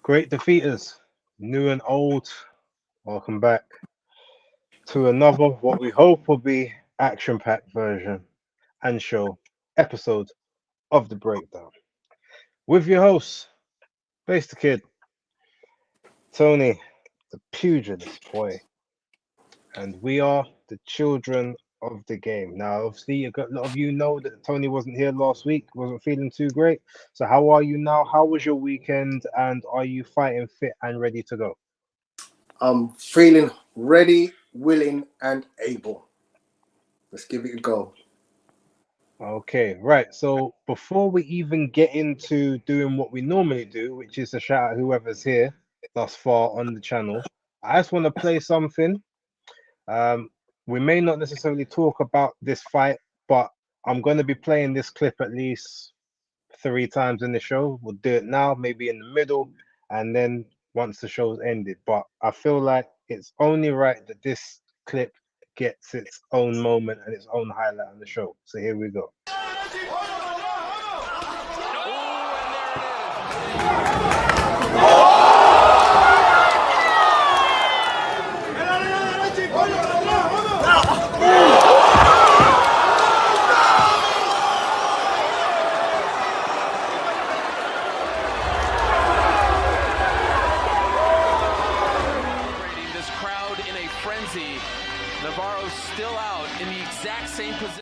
Great defeaters, new and old, welcome back to another what we hope will be action-packed version and show episode of the breakdown. With your hosts, BaseDaKID, Tony, the Pugilist Boy, and we are the children of the game. Now, obviously, a lot of you know that Tony wasn't here last week, wasn't feeling too great. So, how are you now? How was your weekend? And are you fighting fit and ready to go? I'm feeling ready, willing, and able. Let's give it a go. Okay, right. So before we even get into doing what we normally do, which is to shout out whoever's here thus far on the channel, I just want to play something. Um, we may not necessarily talk about this fight, but I'm going to be playing this clip at least 3 times in the show. We'll do it now, maybe in the middle, and then once the show's ended. But I feel like it's only right that this clip gets its own moment and its own highlight on the show. So here we go. This crowd in a frenzy. Navarro's still out in the exact same position.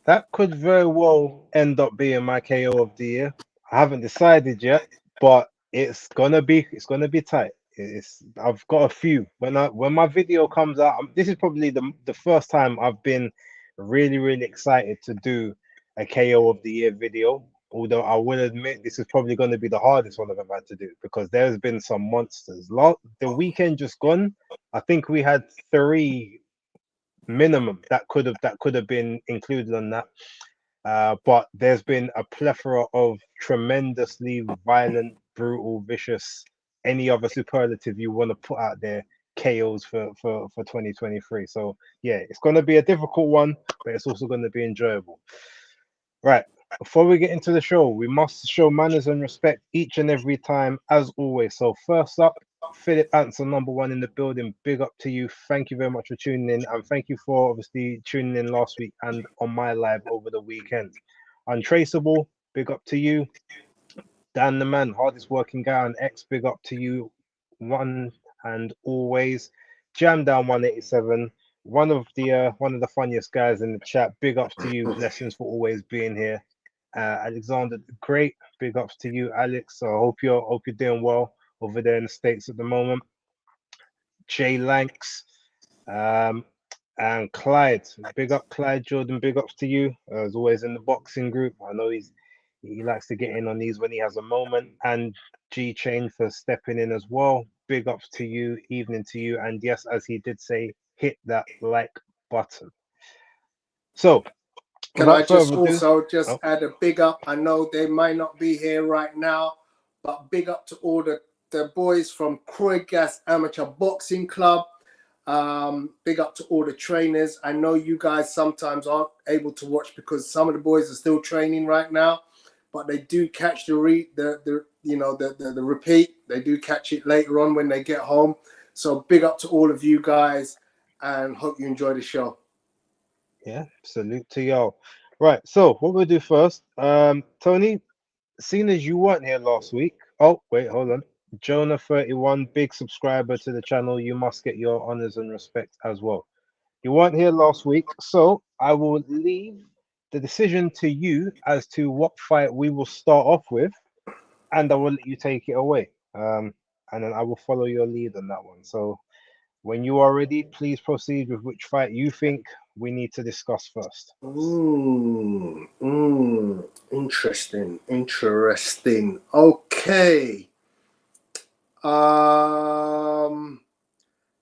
That could very well end up being my KO of the year. I haven't decided yet, but it's gonna be tight. I've got a few. When my video comes out, this is probably the first time I've been really excited to do a KO of the year video. Although I will admit this is probably going to be the hardest one I've ever had to do because there's been some monsters. The weekend just gone, I think we had three minimum that could have been included on that. But there's been a plethora of tremendously violent, brutal, vicious, any other superlative you want to put out there, KOs for 2023. So yeah, it's going to be a difficult one, but it's also going to be enjoyable. Right. Before we get into the show, we must show manners and respect each and every time, as always. So first up, Philip Anson, #1 in the building. Big up to you. Thank you very much for tuning in, and thank you for obviously tuning in last week and on my live over the weekend. Untraceable, big up to you. Dan the man, hardest working guy on X, big up to you, one and always. Jam down 187, one of the funniest guys in the chat. Big ups to you. Blessings for always being here. Alexander the Great, big ups to you, Alex. So I hope you're doing well over there in the States at the moment. Jay Lanks, um, and Clyde. Big up Clyde Jordan, big ups to you. As always in the boxing group. I know he likes to get in on these when he has a moment. And G Chain for stepping in as well. Big ups to you, evening to you. And yes, as he did say, hit that like button. So Can I without just further ado, also just oh, add a big up? I know they might not be here right now, but big up to all the boys from Croy Gas Amateur Boxing Club. Big up to all the trainers. I know you guys sometimes aren't able to watch because some of the boys are still training right now, but they do catch the repeat. They do catch it later on when they get home. So big up to all of you guys, and hope you enjoy the show. yeah, salute to y'all. Right, so what we'll do first, Tony, seeing as you weren't here last week. Oh, wait, hold on. Jonah31, big subscriber to the channel. You must get your honors and respect as well. You weren't here last week, so I will leave the decision to you as to what fight we will start off with, and I will let you take it away. And then I will follow your lead on that one. So when you are ready, please proceed with which fight you think we need to discuss first. Interesting. Okay.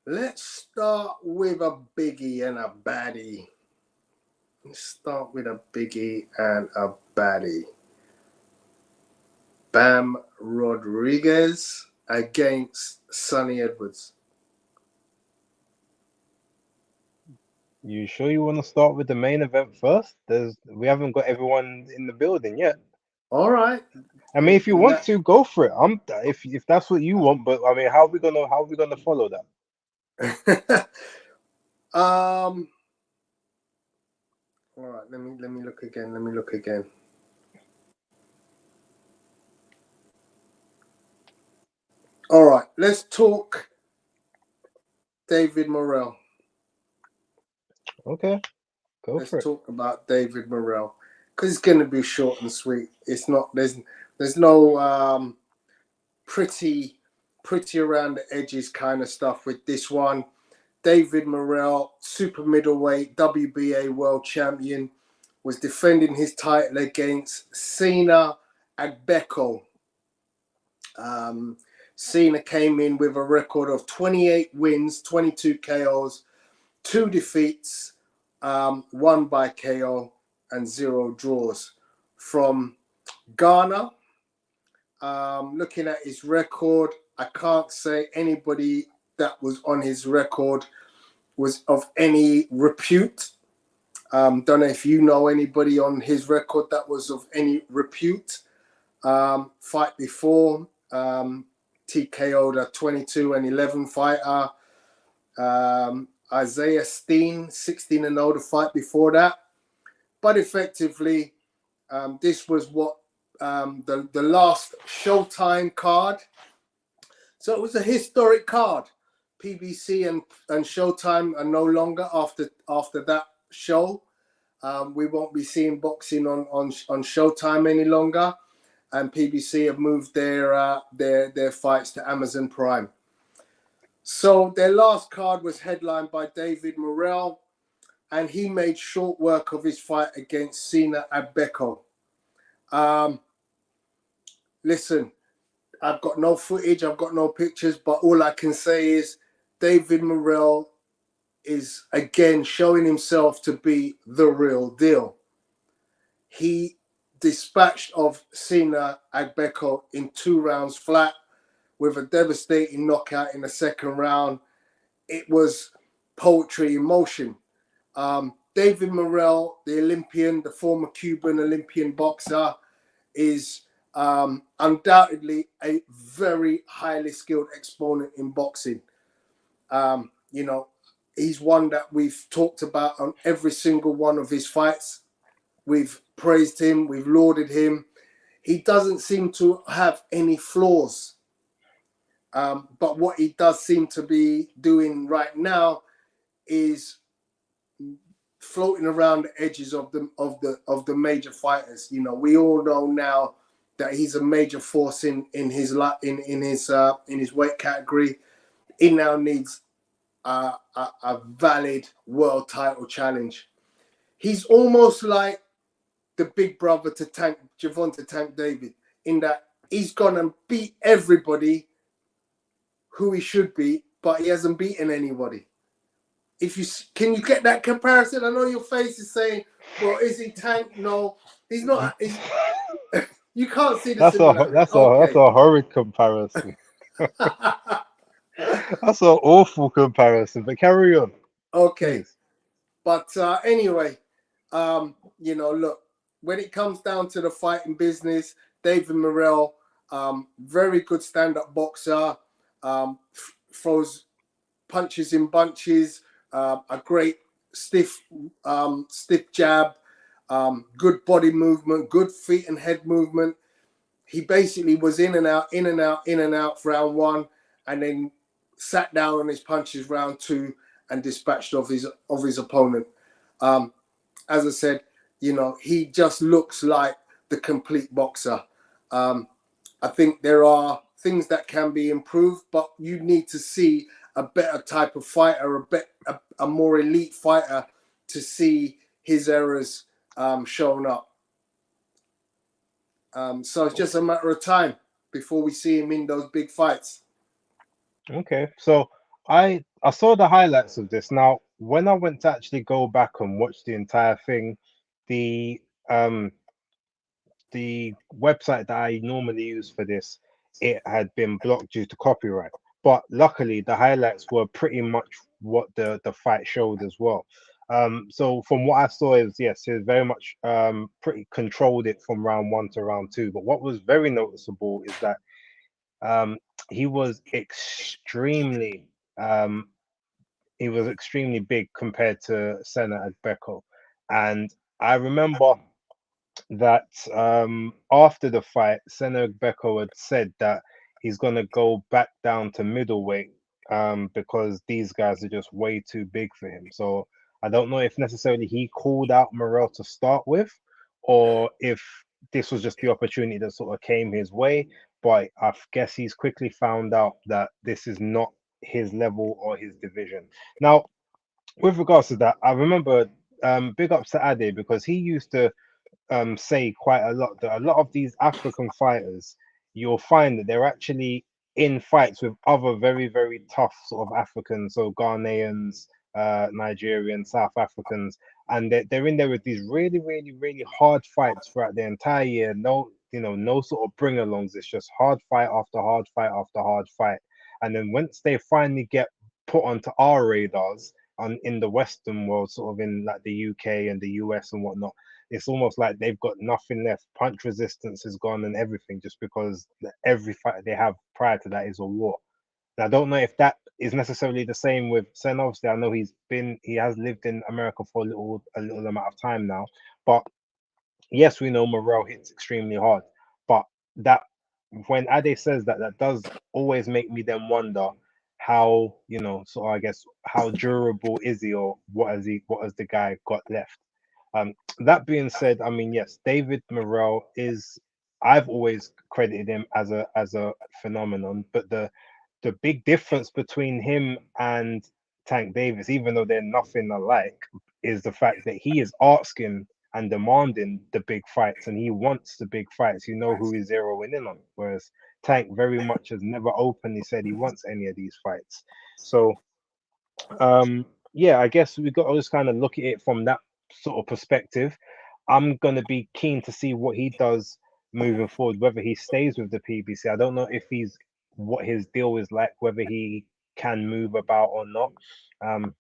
Let's start with a biggie and a baddie. Bam Rodriguez against Sonny Edwards. You sure you want to start with the main event first? We haven't got everyone in the building yet. All right. I mean, if you And want to go for it, if that's what you want. But I mean, how are we gonna follow that? all right, let me look again. Let me look again. All right, let's talk David Morrell. Okay, go Let's for it. talk about David Morrell because it's going to be short and sweet. It's not. There's no pretty around the edges kind of stuff with this one. David Morrell, super middleweight WBA world champion, was defending his title against Sina Agbeko. Cena came in with a record of 28 wins, 22 KOs, 2 defeats, 1 by KO, and 0 draws. From Ghana, looking at his record, I can't say anybody that was on his record was of any repute. Don't know if you know anybody on his record that was of any repute. Fight before, TKO'd a 22-11 fighter. Isaiah Steen, 16-0 the fight before that. But effectively, this was what the last Showtime card. So it was a historic card. PBC and Showtime are no longer after that show. We won't be seeing boxing on Showtime any longer, and PBC have moved their fights to Amazon Prime. So their last card was headlined by David Morrell, and he made short work of his fight against Sina Agbeko. Listen, I've got no footage, I've got no pictures, but all I can say is David Morrell is again showing himself to be the real deal. He dispatched of Sina Agbeko in 2 rounds flat with a devastating knockout in the 2nd round. It was poetry in motion. David Morrell, the Olympian, the former Cuban Olympian boxer, is undoubtedly a very highly skilled exponent in boxing. You know, he's one that we've talked about on every single one of his fights. We've praised him, we've lauded him. He doesn't seem to have any flaws. But what he does seem to be doing right now is floating around the edges of the major fighters. You know, we all know now that he's a major force in his weight category. He now needs a valid world title challenge. He's almost like the big brother to Gervonta Tank David, in that he's gonna beat everybody who he should beat, but he hasn't beaten anybody. Can you get that comparison? I know your face is saying, "Well, is he Tank?" No, he's not. You can't see the similarity. That's a horrid comparison. That's an awful comparison. But carry on. Okay, Please. but anyway, you know, look, when it comes down to the fighting business, David Morrell, very good stand-up boxer, throws punches in bunches, a great stiff jab, good body movement, good feet and head movement. He basically was in and out for round 1, and then sat down on his punches round 2 and dispatched of his opponent. As I said, you know, he just looks like the complete boxer. I think there are things that can be improved, but you need to see a better type of fighter, a more elite fighter, to see his errors shown up. So it's just a matter of time before we see him in those big fights. Okay, so I saw the highlights of this. Now, when I went to actually go back and watch the entire thing, the website that I normally use for this, it had been blocked due to copyright. But luckily, the highlights were pretty much what the fight showed as well. So from what I saw is yes, he was very much pretty controlled it from round one to round two. But what was very noticeable is that um, he was extremely um, he was extremely big compared to Senna and Beko. And I remember that after the fight, Senna Beko had said that he's gonna go back down to middleweight because these guys are just way too big for him. So I don't know if necessarily he called out Morel to start with, or if this was just the opportunity that sort of came his way. But I guess he's quickly found out that this is not his level or his division. Now, with regards to that, I remember big ups to Ade because he used to say quite a lot that a lot of these African fighters, you'll find that they're actually in fights with other very, very tough sort of Africans, so Ghanaians, Nigerians, South Africans, and they're in there with these really, really, really hard fights throughout the entire year. No, no sort of bring-alongs. It's just hard fight after hard fight after hard fight. And then once they finally get put onto our radars on in the Western world, sort of in like the UK and the US and whatnot, it's almost like they've got nothing left. Punch resistance is gone and everything just because every fight they have prior to that is a war. And I don't know if that is necessarily the same with Sen. Obviously, I know he has lived in America for a little amount of time now. But yes, we know Morel hits extremely hard. But that when Ade says that, that does always make me then wonder how, so I guess how durable is he, or what has the guy got left? That being said, I mean, yes, David Morrell is. I've always credited him as a phenomenon, but the big difference between him and Tank Davis, even though they're nothing alike, is the fact that he is asking and demanding the big fights, and he wants the big fights. You know who he's zeroing in on, whereas Tank very much has never openly said he wants any of these fights. So yeah, I guess we got to just kind of look at it from that sort of perspective. I'm gonna be keen to see what he does moving forward, whether he stays with the PBC. I don't know if he's what his deal is like, whether he can move about or not. Um,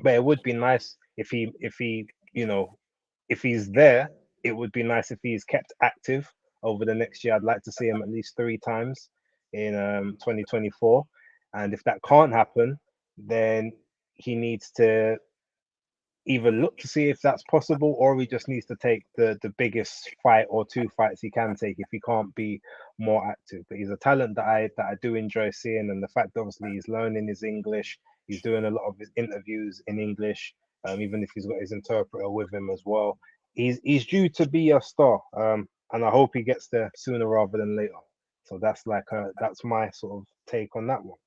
but it would be nice if he if he's there, it would be nice if he's kept active over the next year. I'd like to see him at least 3 times in 2024. And if that can't happen, then he needs to either look to see if that's possible, or he just needs to take the biggest fight or 2 fights he can take if he can't be more active. But he's a talent that I do enjoy seeing, and the fact obviously he's learning his English, he's doing a lot of his interviews in English, even if he's got his interpreter with him as well. He's due to be a star, and I hope he gets there sooner rather than later. So that's my sort of take on that one.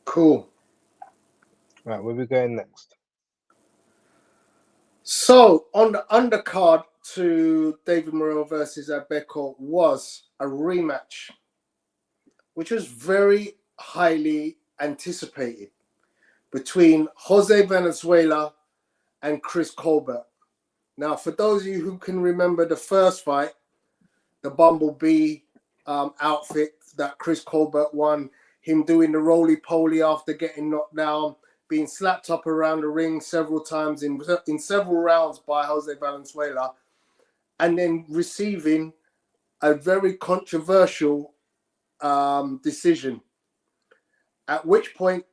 Cool. Right, where we going next? So on the undercard to David Morrell versus Abeko was a rematch, which was very highly anticipated, between Jose Valenzuela and Chris Colbert. Now, for those of you who can remember the first fight, the Bumblebee outfit that Chris Colbert won, him doing the roly-poly after getting knocked down, being slapped up around the ring several times in several rounds by Jose Valenzuela, and then receiving a very controversial decision. At which point,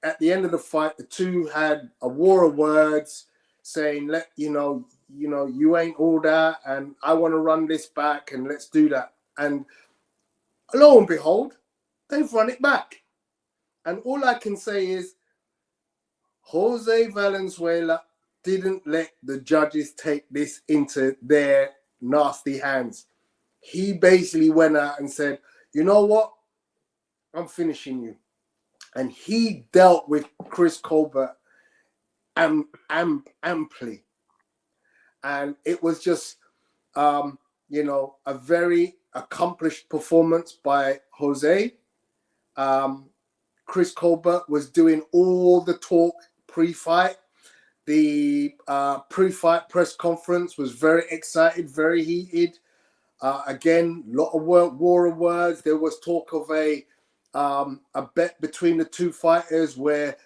at the end of the fight, the two had a war of words, saying, you ain't all that, and I want to run this back, and let's do that. And lo and behold, they've run it back. And all I can say is, Jose Valenzuela didn't let the judges take this into their nasty hands. He basically went out and said, you know what? I'm finishing you. And he dealt with Chris Colbert amply. And it was just, a very accomplished performance by Jose. Chris Colbert was doing all the talk pre-fight. The pre-fight press conference was very excited, very heated. Again, a lot of war of words. There was talk of a bet between the two fighters where,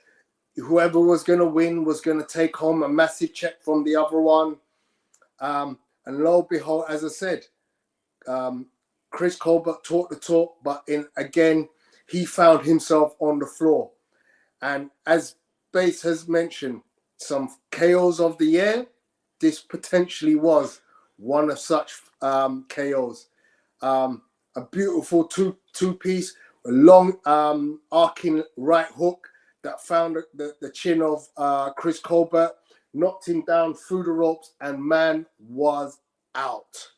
whoever was going to win was going to take home a massive check from the other one. And lo and behold, as I said, Chris Colbert talked the talk, but again, he found himself on the floor. And as Base has mentioned, some KOs of the year, this potentially was one of such KOs. A beautiful two-piece, a long arcing right hook that found the chin of Chris Colbert, knocked him down through the ropes, and man was out.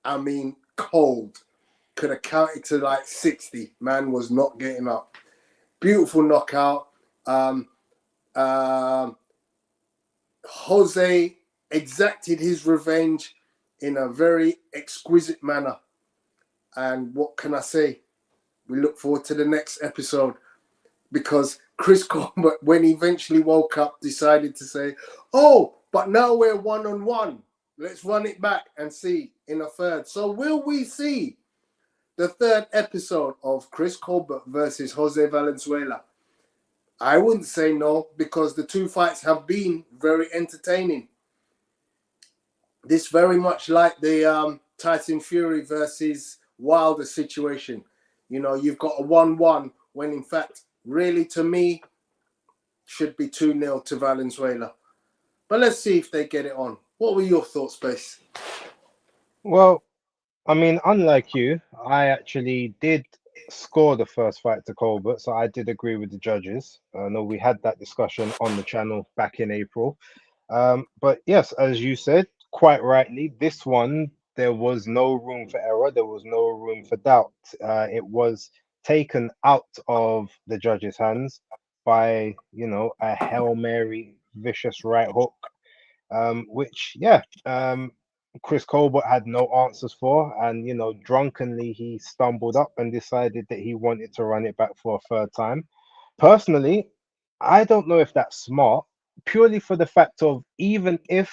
I mean, cold. Could have counted to like 60. Man was not getting up. Beautiful knockout. Jose exacted his revenge in a very exquisite manner. And what can I say? We look forward to the next episode, because Chris Colbert, when he eventually woke up, decided to say, oh, but now we're one-on-one. Let's run it back and see in a third. So will we see the third episode of Chris Colbert versus Jose Valenzuela? I wouldn't say no, because the two fights have been very entertaining. This very much like the Tyson Fury versus Wilder situation. You know, you've got a 1-1 when in fact, really to me, should be 2-0 to Valenzuela. But let's see if they get it on. What were your thoughts, Base? Well, I mean, unlike you, I actually did score the first fight to Colbert, so I did agree with the judges. I know we had that discussion on the channel back in April. But yes, as you said, quite rightly, this one, there was no room for error. There was no room for doubt. It was taken out of the judges' hands by, you know, a Hail Mary vicious right hook, which, Chris Colbert had no answers for. And, you know, drunkenly, he stumbled up and decided that he wanted to run it back for a third time. Personally, I don't know if that's smart, purely for the fact of, even if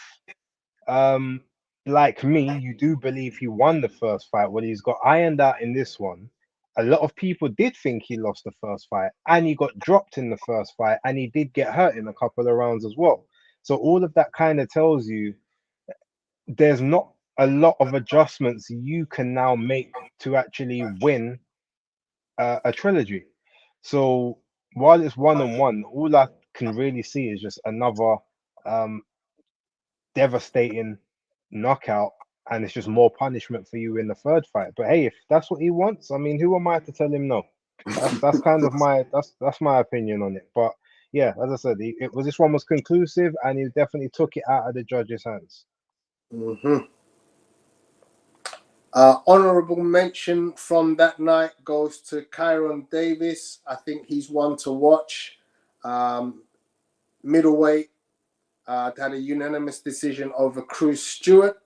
like me, you do believe he won the first fight, well, he's got ironed out in this one. A lot of people did think he lost the first fight, and he got dropped in the first fight, and he did get hurt in a couple of rounds as well. So all of that kind of tells you there's not a lot of adjustments you can now make to actually win a trilogy. So while it's 1-on-1, all I can really see is just another devastating knockout, and it's just more punishment for you in the third fight. But hey, if that's what he wants, I mean, who am I to tell him no? That's kind of that's my opinion on it. But yeah, as I said, this one was conclusive, and he definitely took it out of the judges' hands. Honorable mention from that night goes to Kyron Davis. I think he's one to watch. Middleweight had a unanimous decision over Cruz Stewart.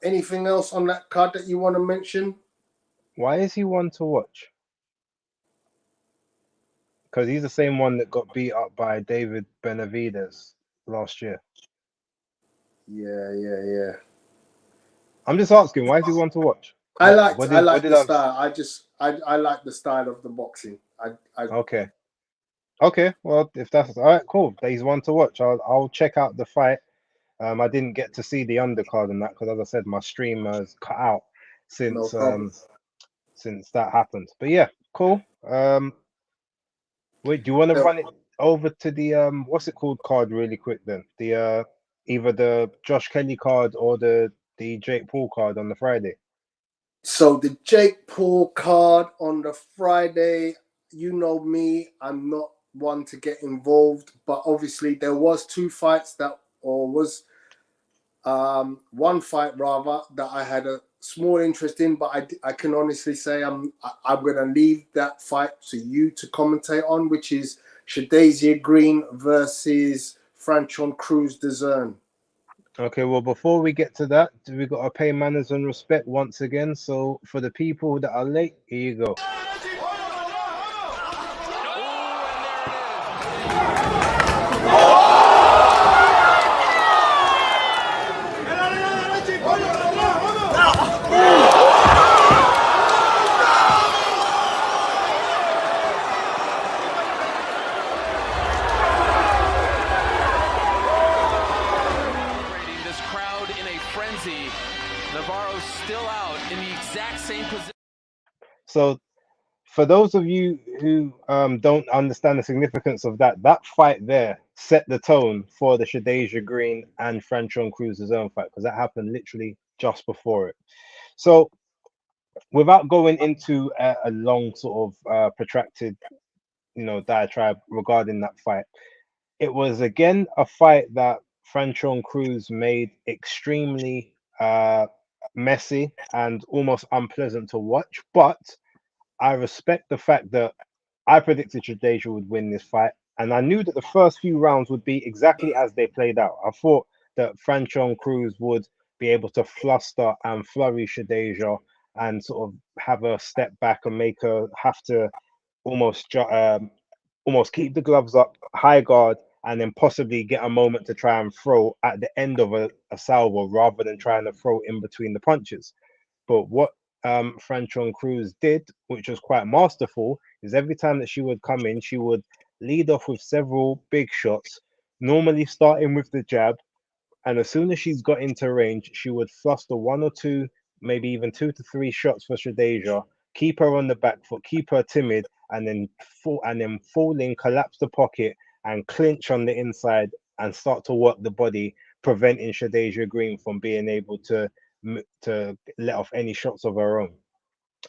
Anything else on that card that you want to mention? Why is he one to watch? Because he's the same one that got beat up by David Benavidez last year. Yeah. I'm just asking, why is he one to watch? I like the style. I like the style of the boxing. Okay. Well, if that's all right, cool. He's one to watch. I'll check out the fight. I didn't get to see the undercard and that because, as I said, my stream has cut out since since that happened. But yeah, cool. Wait, do you want to run it over to the what's it called card really quick then? The either the Josh Kelly card or the Jake Paul card on the Friday. So the Jake Paul card on the Friday, you know me, I'm not one to get involved, but obviously there was one fight rather that I had a small interest in, but I can honestly say I'm gonna leave that fight to you to commentate on, which is Shadasia Green versus Franchon Cruz Dezern. Okay, well, before we get to that, we got to pay manners and respect once again. So for the people that are late, here you go. this crowd in a frenzy. Navarro's still out in the exact same position. So for those of you who don't understand the significance of that, that fight there set the tone for the Shadeja Green and Franchon Cruz's own fight, because that happened literally just before it. So without going into a long sort of protracted, diatribe regarding that fight, it was again a fight that Franchon Cruz made extremely messy and almost unpleasant to watch. But I respect the fact that I predicted Shadeja would win this fight, and I knew that the first few rounds would be exactly as they played out. I thought that Franchon Cruz would be able to fluster and flurry Shadeja and sort of have her step back and make her have to almost almost keep the gloves up, high guard, and then possibly get a moment to try and throw at the end of a salvo rather than trying to throw in between the punches. But what Franchon Cruz did, which was quite masterful, is every time that she would come in, she would lead off with several big shots, normally starting with the jab. And as soon as she's got into range, she would fluster one or two, maybe even 2 to 3 shots for Shadeja, keep her on the back foot, keep her timid, and then fall in, collapse the pocket, and clinch on the inside and start to work the body, preventing Shadeja Green from being able to let off any shots of her own.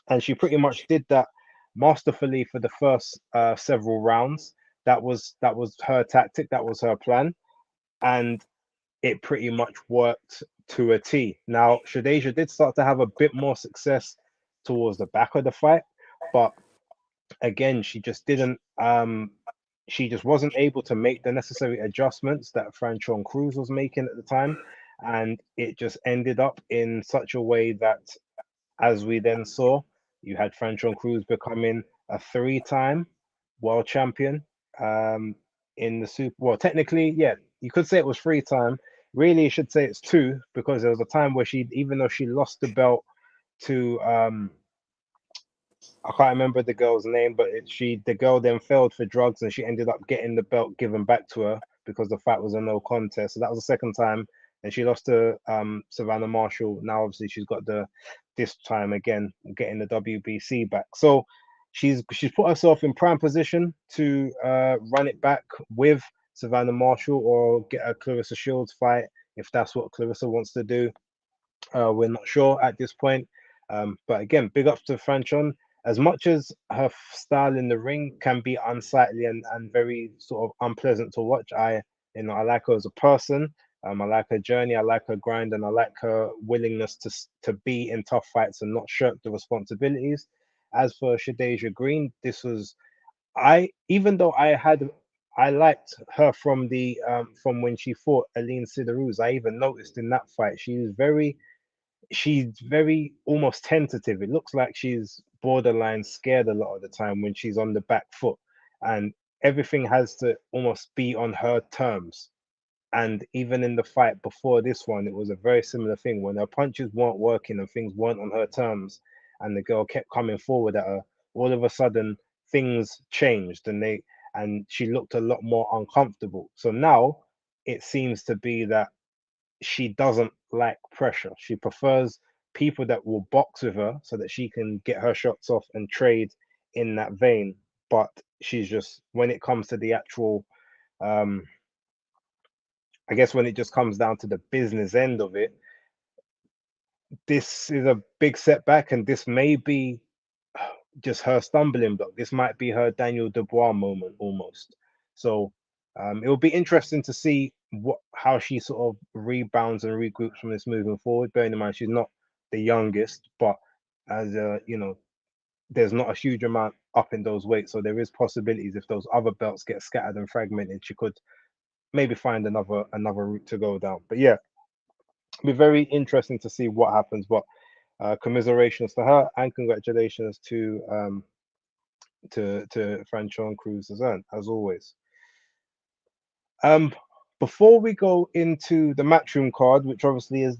And she pretty much did that masterfully for the first several rounds. That was her tactic. That was her plan, and it pretty much worked to a T. Now, Shadeja did start to have a bit more success towards the back of the fight, but again, she just didn't. She just wasn't able to make the necessary adjustments that Franchon Cruz was making at the time, and it just ended up in such a way that, as we then saw, you had Franchon Cruz becoming a 3-time world champion in the Super. Well, technically, yeah, you could say it was 3-time. Really, you should say it's 2, because there was a time where she, even though she lost the belt to I can't remember the girl's name, but the girl then failed for drugs and she ended up getting the belt given back to her because the fight was a no contest. So that was the second time, and she lost to Savannah Marshall. Now obviously she's got this time again getting the WBC back. So she's put herself in prime position to run it back with Savannah Marshall or get a Clarissa Shields fight if that's what Clarissa wants to do. We're not sure at this point. But again, big ups to Franchon. As much as her style in the ring can be unsightly and very sort of unpleasant to watch, I like her as a person. I like her journey, I like her grind, and I like her willingness to be in tough fights and not shirk the responsibilities. As for Shadeja Green, this was even though I liked her from when she fought Aline Sidaruz. I even noticed in that fight she's very almost tentative. It looks like she's borderline scared a lot of the time when she's on the back foot, and everything has to almost be on her terms. And even in the fight before this one, it was a very similar thing. When her punches weren't working and things weren't on her terms, and the girl kept coming forward at her, all of a sudden things changed, and she looked a lot more uncomfortable. So now it seems to be that she doesn't like pressure. She prefers people that will box with her so that she can get her shots off and trade in that vein. But she's just, when it comes to the actual, I guess when it just comes down to the business end of it, this is a big setback, and this may be just her stumbling block. This might be her Daniel Dubois moment almost. So it will be interesting to see how she sort of rebounds and regroups from this moving forward. Bearing in mind she's not the youngest, but as there's not a huge amount up in those weights, so there is possibilities if those other belts get scattered and fragmented, she could maybe find another route to go down. But yeah, it'll be very interesting to see what happens. But commiserations to her and congratulations to Franchon Cruz as always. Before we go into the matchroom card, which obviously is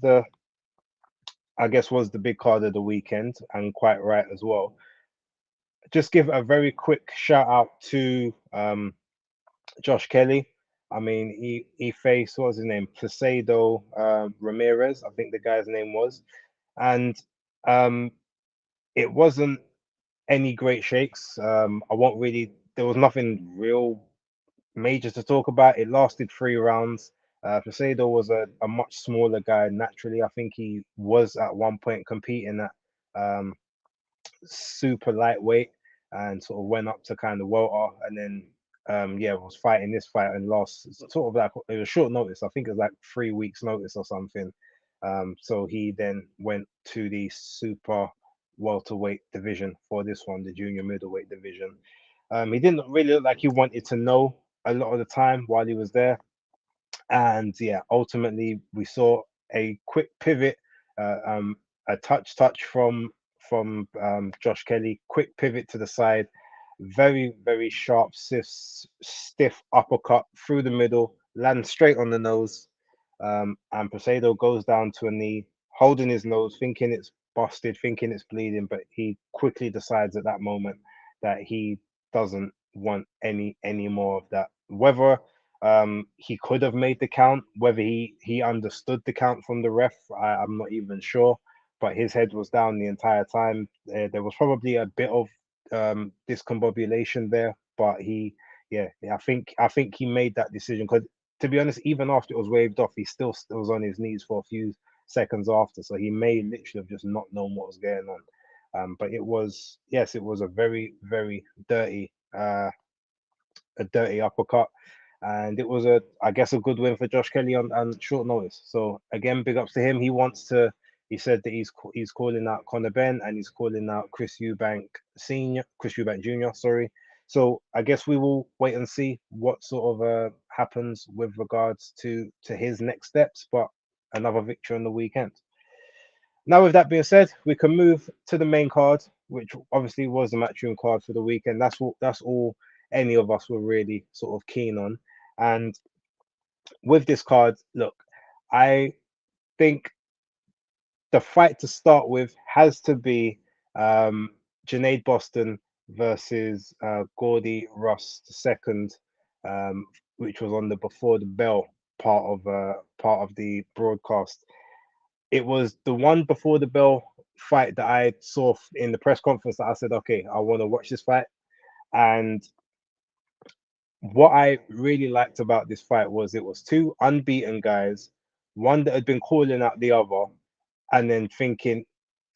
I guess was the big card of the weekend, and quite right as well, just give a very quick shout out to Josh Kelly. I mean, he faced, what was his name? Placido Ramirez, I think the guy's name was. And um, it wasn't any great shakes. I won't really, there was nothing real major to talk about. It lasted 3 rounds. Placido was a much smaller guy naturally. I think he was at one point competing at super lightweight and sort of went up to kind of welter and then yeah was fighting this fight and lost sort of like it was short notice. I think it was like 3 weeks notice or something. So he then went to the super welterweight division for this one, the junior middleweight division. He didn't really look like he wanted to know a lot of the time while he was there, and yeah, ultimately we saw a quick pivot, uh, um, a touch from Josh Kelly, quick pivot to the side, very sharp, stiff uppercut through the middle, lands straight on the nose, and Pesado goes down to a knee, holding his nose, thinking it's busted, thinking it's bleeding, but he quickly decides at that moment that he doesn't want any more of that. Whether he could have made the count. Whether he understood the count from the ref, I'm not even sure. But his head was down the entire time. There was probably a bit of discombobulation there, but yeah, I think he made that decision because, to be honest, even after it was waved off, he still was on his knees for a few seconds after. So he may literally have just not known what was going on. But it was, yes, it was a very dirty a dirty uppercut, and it was I guess, a good win for Josh Kelly on short notice. So again, big ups to him. He wants to. He said that he's calling out Conor Ben and he's calling out Chris Eubank Jr. Sorry. So I guess we will wait and see what sort of happens with regards to his next steps. But another victory on the weekend. Now, with that being said, we can move to the main card, which obviously was the matchroom card for the weekend. That's all any of us were really sort of keen on. And with this card, look, I think the fight to start with has to be Junaid Boston versus Gordy Ross II, which was on the before the bell part of the broadcast. It was the one before the bell fight that I saw in the press conference that I said, okay, I want to watch this fight. And what I really liked about this fight was it was two unbeaten guys, one that had been calling out the other, and then thinking,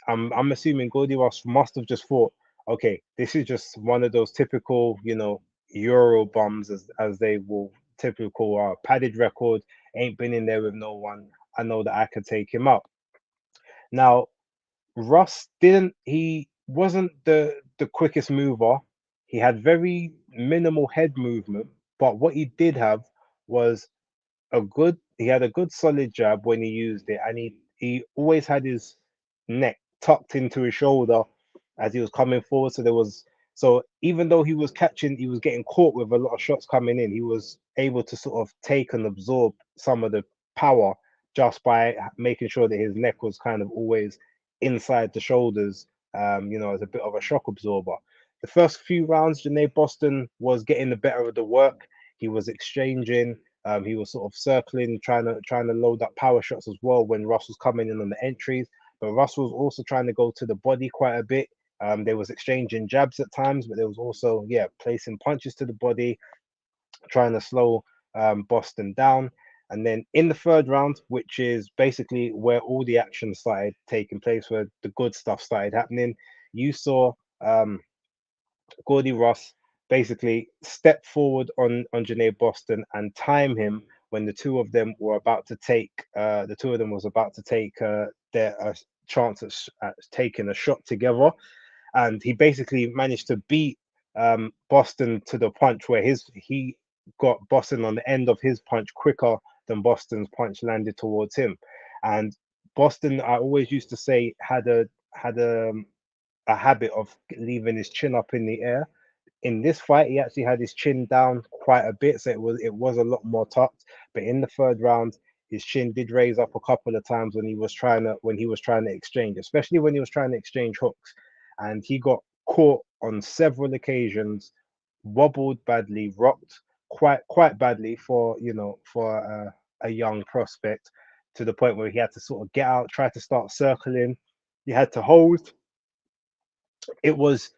I'm assuming Gordy Ross must have just thought, okay, this is just one of those typical, Euro bums as they will typical padded record, ain't been in there with no one. I know that I could take him out. Now, Russ didn't. He wasn't the quickest mover. He had very minimal head movement, but what he did have was he had a good solid jab when he used it, and he always had his neck tucked into his shoulder as he was coming forward. So even though he was getting caught with a lot of shots coming in, he was able to sort of take and absorb some of the power just by making sure that his neck was kind of always inside the shoulders, as a bit of a shock absorber. The first few rounds, Janae Boston was getting the better of the work. He was exchanging. He was sort of circling, trying to load up power shots as well when Russ was coming in on the entries. But Russ was also trying to go to the body quite a bit. There was exchanging jabs at times, but there was also, placing punches to the body, trying to slow Boston down. And then in the third round, which is basically where all the action started taking place, where the good stuff started happening, you saw Gordy Ross basically step forward on Janae Boston and time him when the two of them was about to take their chance at taking a shot together, and he basically managed to beat Boston to the punch where he got Boston on the end of his punch quicker than Boston's punch landed towards him. And Boston, I always used to say, had a habit of leaving his chin up in the air. In this fight, he actually had his chin down quite a bit, so it was a lot more tucked. But in the third round, his chin did raise up a couple of times when he was trying to exchange, especially when he was trying to exchange hooks, and he got caught on several occasions, wobbled badly, rocked quite badly for a young prospect, to the point where he had to sort of get out, try to start circling. He had to hold. It was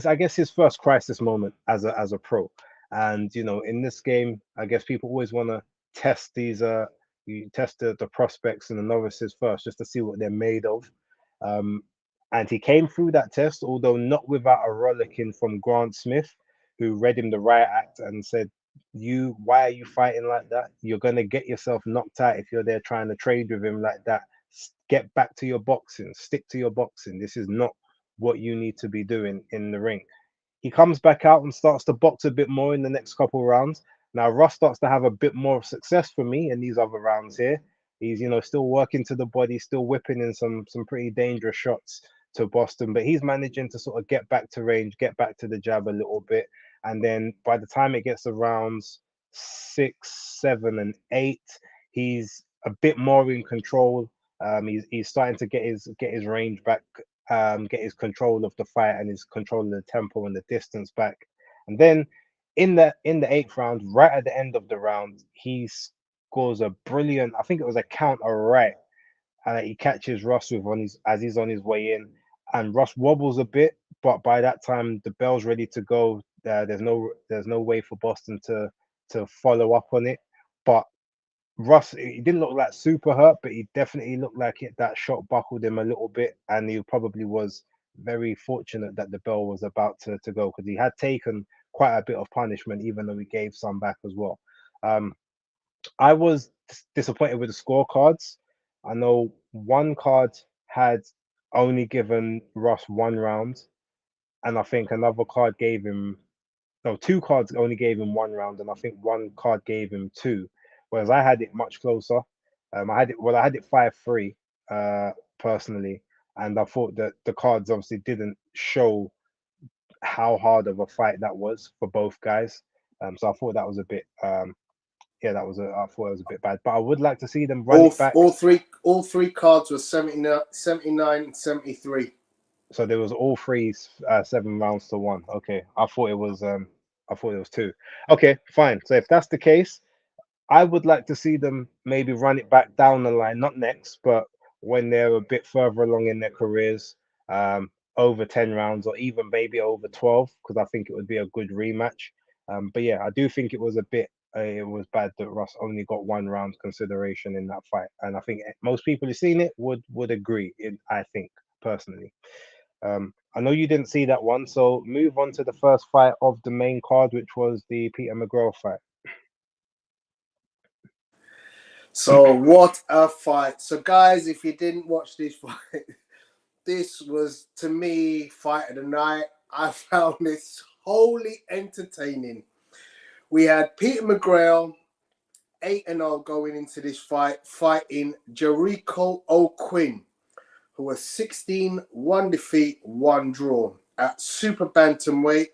I guess his first crisis moment as a pro. And in this game, I guess people always want to test these you test the prospects and the novices first, just to see what they're made of. um and he came through that test, although not without a rollicking from Grant Smith, who read him the riot act and said, why are you fighting like that? You're going to get yourself knocked out if you're there trying to trade with him like that. Get back to your boxing, stick to your boxing. This is not what you need to be doing in the ring. He comes back out and starts to box a bit more in the next couple rounds. Now Russ starts to have a bit more of success for me in these other rounds here. He's still working to the body, still whipping in some pretty dangerous shots to Boston, but he's managing to sort of get back to range, get back to the jab a little bit. And then by the time it gets to rounds 6, 7, and 8, he's a bit more in control. He's starting to get his range back, get his control of the fight and his control of the tempo and the distance back. And then in the 8th round, right at the end of the round, he scores a brilliant, I think it was a counter right. He catches Russ as he's on his way in, and Russ wobbles a bit, but by that time the bell's ready to go. There's no way for Boston to follow up on it. But Russ, he didn't look like super hurt, but he definitely looked like that shot buckled him a little bit, and he probably was very fortunate that the bell was about to go, because he had taken quite a bit of punishment, even though he gave some back as well. I was disappointed with the scorecards. I know one card had only given Russ 1 round, and I think another card gave him, no, 2 cards only gave him 1 round, and I think one card gave him 2. Whereas I had it much closer. I had it 5-3 personally, and I thought that the cards obviously didn't show how hard of a fight that was for both guys. So I thought that was a bit, I thought it was a bit bad. But I would like to see them run it back. All three cards were 79 and 73. So there was all 3 7 rounds to 1. Okay, I thought it was 2. Okay, fine. So if that's the case, I would like to see them maybe run it back down the line, not next, but when they're a bit further along in their careers, over 10 rounds, or even maybe over 12, because I think it would be a good rematch. But yeah, I do think it was it was bad that Russ only got 1 round consideration in that fight, and I think most people who've seen it would agree. I think personally. I know you didn't see that one, so move on to the first fight of the main card, which was the Peter McGraw fight. So what a fight. So guys, if you didn't watch this fight, this was, to me, fight of the night. I found this wholly entertaining. We had Peter McGraw, 8-0 going into this fight, fighting Jericho O'Quinn, who was 16, 1 defeat, 1 draw at super bantamweight.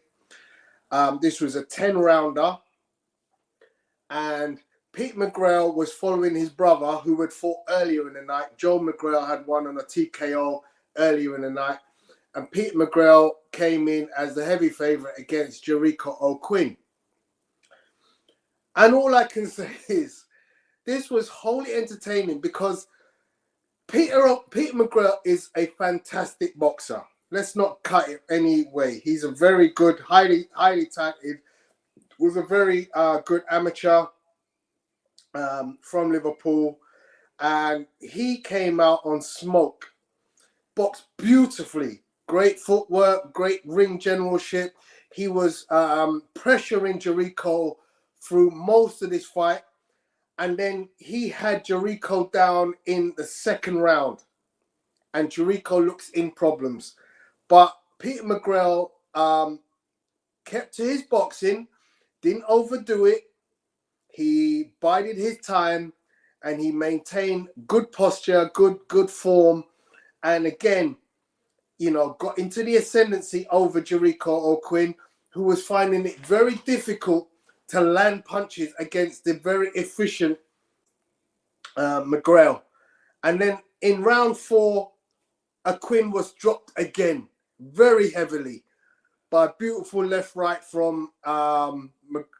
This was a 10-rounder, and Pete McGraw was following his brother, who had fought earlier in the night. Joe McGraw had won on a TKO earlier in the night, and Pete McGraw came in as the heavy favorite against Jericho O'Quinn. And all I can say is this was wholly entertaining, because Peter McGraw is a fantastic boxer. Let's not cut it any way. He's a very good, highly talented, was a very good amateur from Liverpool. And he came out on smoke, boxed beautifully, great footwork, great ring generalship. He was pressuring Jericho through most of this fight. And then he had Jericho down in the 2nd round. And Jericho looks in problems. But Peter McGraw kept to his boxing, didn't overdo it. He bided his time, and he maintained good posture, good form. And again, got into the ascendancy over Jericho O'Quinn, who was finding it very difficult to land punches against the very efficient McGraw. And then in round 4, O'Quinn was dropped again, very heavily, by a beautiful left-right from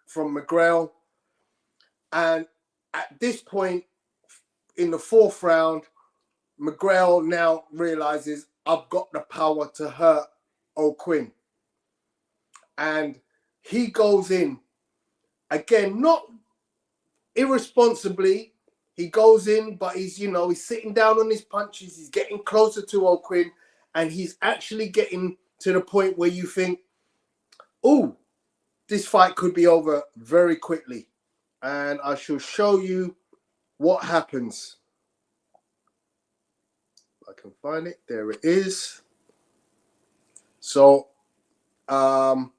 from McGrail. And at this point in the 4th round, McGrail now realizes I've got the power to hurt O'Quinn. And he goes in, again, not irresponsibly. He goes in, but he's sitting down on his punches. He's getting closer to O'Quinn, and he's actually getting to the point where you think, oh, this fight could be over very quickly. And I shall show you what happens. If I can find it. There it is. So, McGrail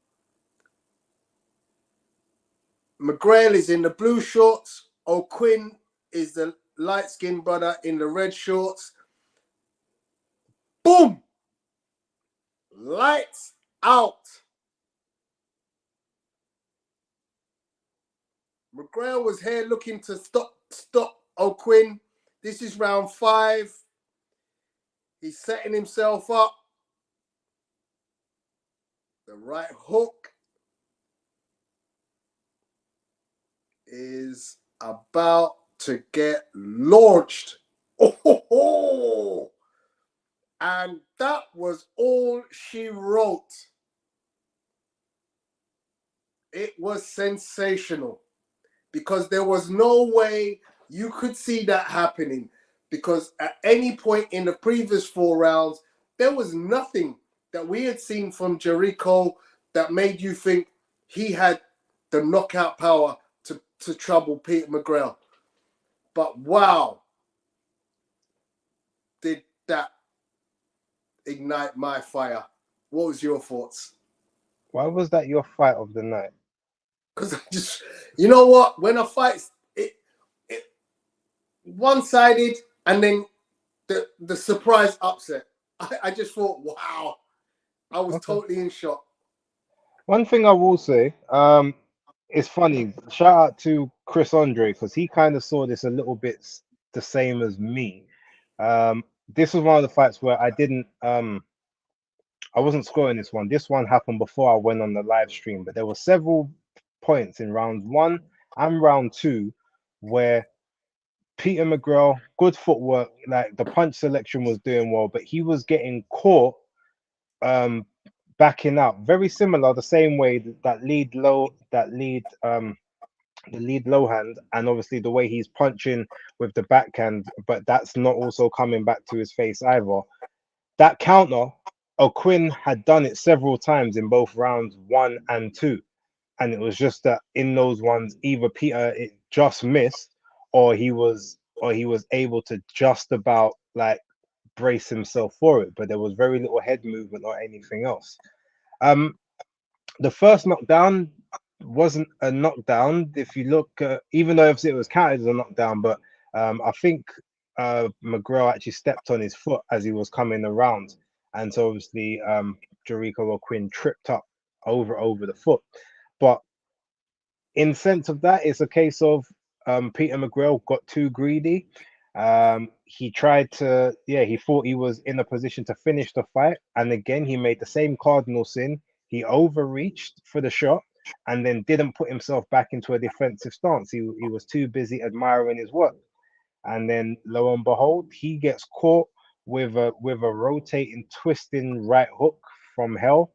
is in the blue shorts. O'Quinn is the light-skinned brother in the red shorts. Boom! Lights out. McGrail was here looking to stop O'Quinn. This is round 5. He's setting himself up. The right hook is about to get launched. Oh, and that was all she wrote. It was sensational because there was no way you could see that happening, because at any point in the previous 4 rounds, there was nothing that we had seen from Jericho that made you think he had the knockout power to trouble Peter McGrail. But wow, did that ignite my fire. What was your thoughts? Why was that your fight of the night? Because I just, you know what? When a fight's it one-sided and then the surprise upset, I just thought, wow, I was totally in shock. One thing I will say, it's funny. Shout out to Chris Andre, because he kind of saw this a little bit the same as me. This was one of the fights where I wasn't scoring this one. This one happened before I went on the live stream, but there were several points in round 1 and round 2 where Peter McGrail, good footwork, like the punch selection was doing well, but he was getting caught backing out. Very similar, the same way that lead low hand, and obviously the way he's punching with the backhand, but that's not also coming back to his face either. That counter, O'Quinn had done it several times in both rounds 1 and 2. And it was just that in those ones, either Peter it just missed, or he was able to just about like brace himself for it. But there was very little head movement or anything else. The first knockdown wasn't a knockdown. If you look, even though obviously it was counted as a knockdown, but I think McGrail actually stepped on his foot as he was coming around, and so obviously Jericho O'Quinn tripped up over the foot. But in sense of that, it's a case of Peter McGrail got too greedy. He tried to, he thought he was in a position to finish the fight, and again he made the same cardinal sin. He overreached for the shot and then didn't put himself back into a defensive stance. He was too busy admiring his work, and then lo and behold, he gets caught with a rotating, twisting right hook from hell,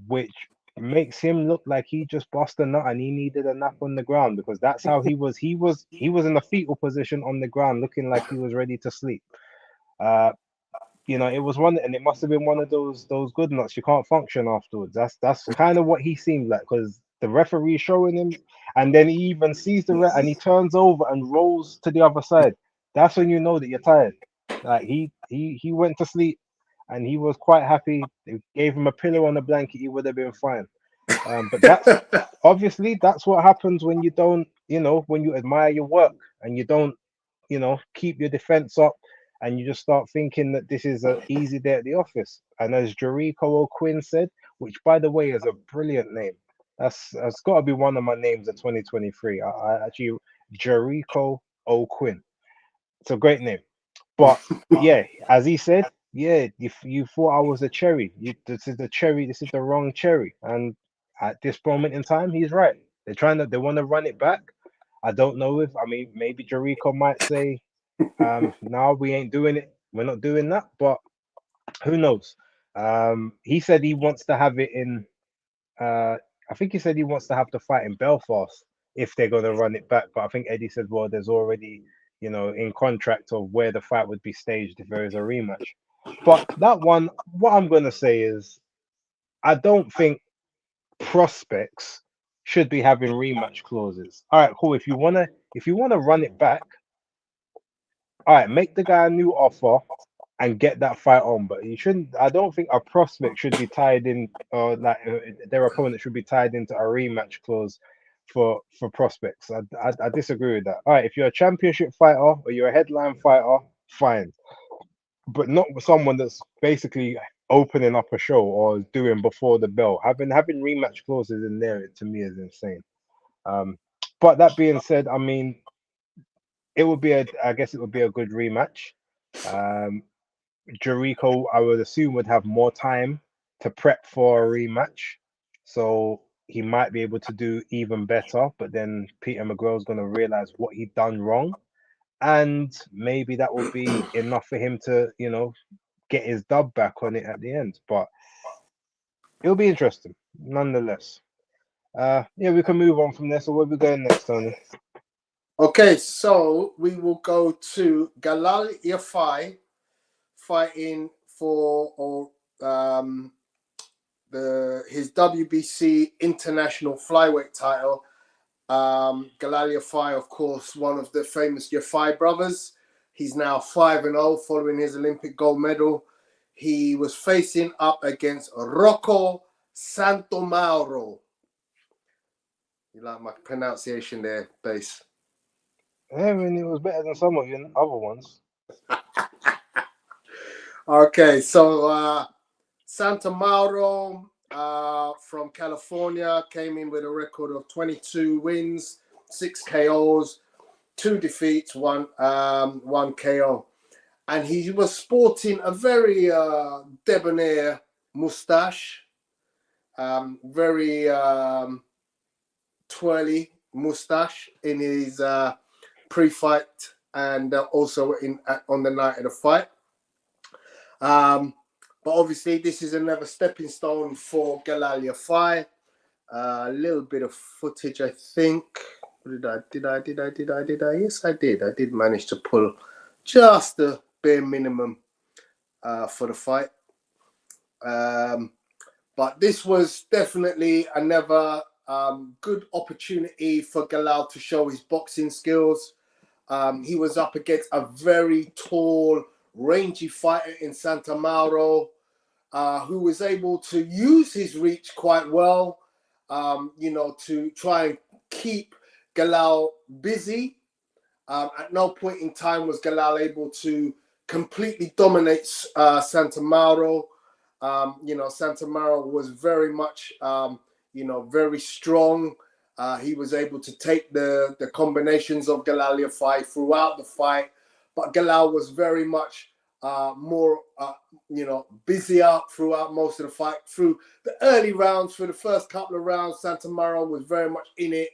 which makes him look like he just bust a nut and he needed a nap on the ground, because that's how he was in a fetal position on the ground, looking like he was ready to sleep. It was one, and it must have been one of those good nuts. You can't function afterwards. That's kind of what he seemed like, because the referee showing him, and then he even sees the and he turns over and rolls to the other side. That's when you know that you're tired. Like he went to sleep, and he was quite happy. They gave him a pillow on a blanket, he would have been fine. But that's obviously that's what happens when you don't, when you admire your work and you don't, keep your defense up, and you just start thinking that this is an easy day at the office. And as Jericho O'Quinn said, which by the way is a brilliant name, that's got to be one of my names of 2023. I actually, Jericho O'Quinn. It's a great name. But yeah, as he said, yeah, you thought I was a cherry. This is the cherry. This is the wrong cherry. And at this moment in time, he's right. They want to run it back. I don't know if, I mean, maybe Jericho might say, no, we ain't doing it. We're not doing that. But who knows? He said he wants to have it in. I think he said he wants to have the fight in Belfast if they're going to run it back. But I think Eddie said, well, there's already, in contract of where the fight would be staged if there is a rematch. But that one, what I'm going to say is, I don't think prospects should be having rematch clauses. All right, cool. If you wanna run it back, all right, make the guy a new offer and get that fight on. But you shouldn't. I don't think a prospect should be tied in, or like their opponent should be tied into a rematch clause for prospects. I disagree with that. All right, if you're a championship fighter or you're a headline fighter, fine, but not with someone that's basically opening up a show or doing before the bell. Having rematch clauses in there to me is insane. But that being said, I mean, I guess it would be a good rematch. Jericho, I would assume, would have more time to prep for a rematch, so he might be able to do even better. But then Peter McGrail's going to realize what he'd done wrong, and maybe that will be enough for him to, get his dub back on it at the end. But it'll be interesting nonetheless. Yeah, we can move on from there. So where we going next, Tony? Okay, so we will go to Galal Yafai fighting for his WBC International Flyweight title. Galal Yafai, of course, one of the famous Yafai brothers. He's now 5-0 following his Olympic gold medal. He was facing up against Rocco Santomauro. You like my pronunciation there, Base? I mean, it was better than some of your other ones. Okay, so Santomauro from California came in with a record of 22 wins, 6 KOs, 2 defeats, 1 KO. And he was sporting a very debonair mustache, very twirly mustache in his pre-fight and also on the night of the fight. But obviously, this is another stepping stone for Galal Yafai. A little bit of footage, I think. Did I? Yes, I did. I did manage to pull just the bare minimum for the fight. But this was definitely another good opportunity for Galal to show his boxing skills. He was up against a very tall, rangy fighter in Santomauro, who was able to use his reach quite well, to try and keep Galal busy. At no point in time was Galal able to completely dominate Santomauro. Santomauro was very much, very strong. He was able to take the combinations of Galal Yafai throughout the fight, but Galal was very much more, busier throughout most of the fight. Through the early rounds, for the first couple of rounds, Santomauro was very much in it.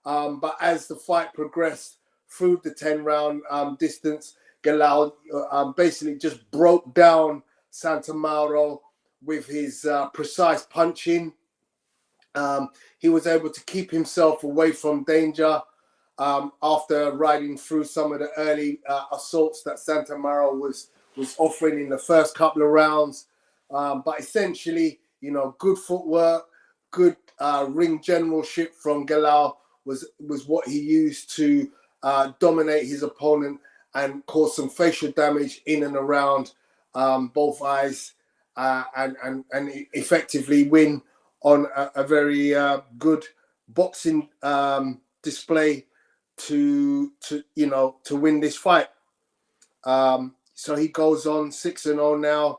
But as the fight progressed through the 10-round distance, Galal basically just broke down Santomauro with his precise punching. He was able to keep himself away from danger after riding through some of the early assaults that Santomauro was offering in the first couple of rounds. But essentially, good footwork, good ring generalship from Galal was what he used to dominate his opponent and cause some facial damage in and around both eyes, and effectively win on a very good boxing display to win this fight. So he goes on 6-0 now.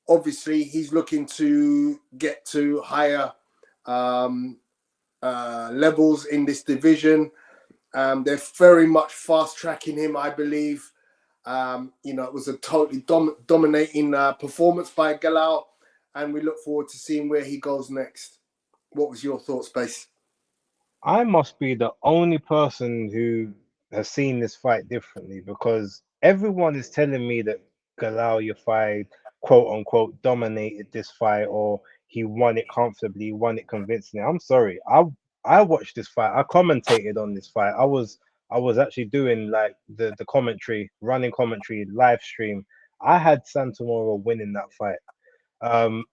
Obviously, he's looking to get to higher levels in this division. They're very much fast tracking him, I believe. It was a totally dominating performance by Galal, and we look forward to seeing where he goes next. What was your thoughts, Base? I must be the only person who has seen this fight differently because everyone is telling me that Galal Yafai, quote unquote, dominated this fight or he won it comfortably, won it convincingly. I'm sorry. I watched this fight. I commentated on this fight. I was actually doing like the commentary, running commentary, live stream. I had Santomoro winning that fight. Um,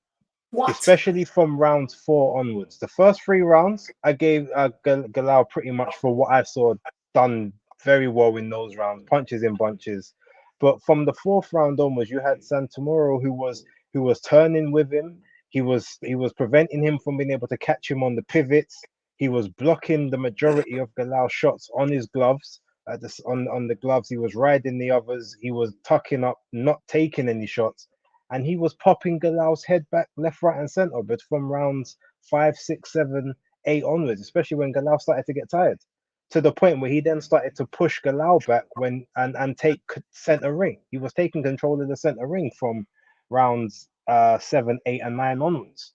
What? especially from rounds 4 onwards. The first 3 rounds, I gave Galal pretty much for what I saw done very well in those rounds, punches in bunches. But from the fourth round onwards, you had Santomoro who was turning with him. He was preventing him from being able to catch him on the pivots. He was blocking the majority of Galal's shots on his gloves. On the gloves, he was riding the others. He was tucking up, not taking any shots, and he was popping Galal's head back left, right, and center. But from rounds 5, 6, 7, 8 onwards, especially when Galal started to get tired, to the point where he then started to push Galal back and take center ring. He was taking control of the center ring from rounds 7, 8, and 9 onwards.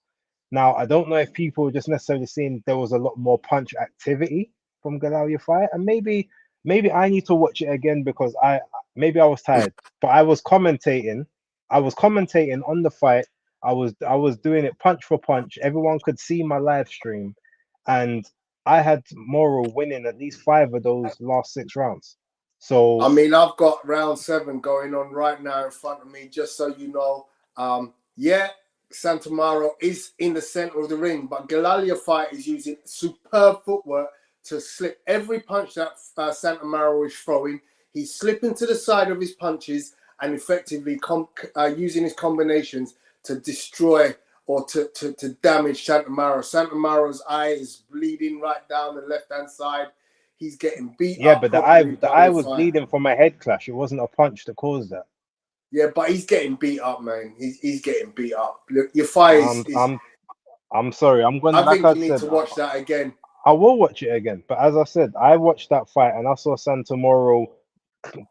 Now I don't know if people were just necessarily seeing there was a lot more punch activity from Galal Yafai, and maybe I need to watch it again because I was tired, but I was commentating on the fight. I was doing it punch for punch. Everyone could see my live stream, and I had Moro winning at least 5 of those last 6 rounds. So I mean, I've got round 7 going on right now in front of me, just so you know. Yeah, Santomaro is in the center of the ring, but Galalia fight is using superb footwork to slip every punch that Santomaro is throwing. He's slipping to the side of his punches and effectively using his combinations to destroy or to damage Santomaro. Santomaro's eye is bleeding right down the left-hand side. He's getting beat yeah, up but the eye properly the by eye the was fight. bleeding from a head clash. It wasn't a punch that caused that. Yeah, but he's getting beat up, man. He's getting beat up. Look, your fight I'm is I'm I'm sorry. I'm gonna I like think I you need said. to watch that again. I will watch it again. But as I said, I watched that fight and I saw Santomoro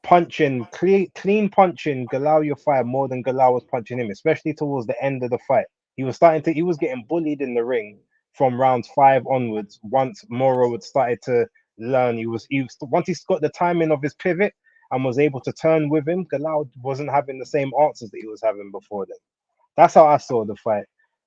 punching, clean punching Galal Yafai more than Galal was punching him, especially towards the end of the fight. He was getting bullied in the ring from rounds 5 onwards. Once Moro had started to learn, once he got the timing of his pivot and was able to turn with him, Galal wasn't having the same answers that he was having before then. That's how I saw the fight.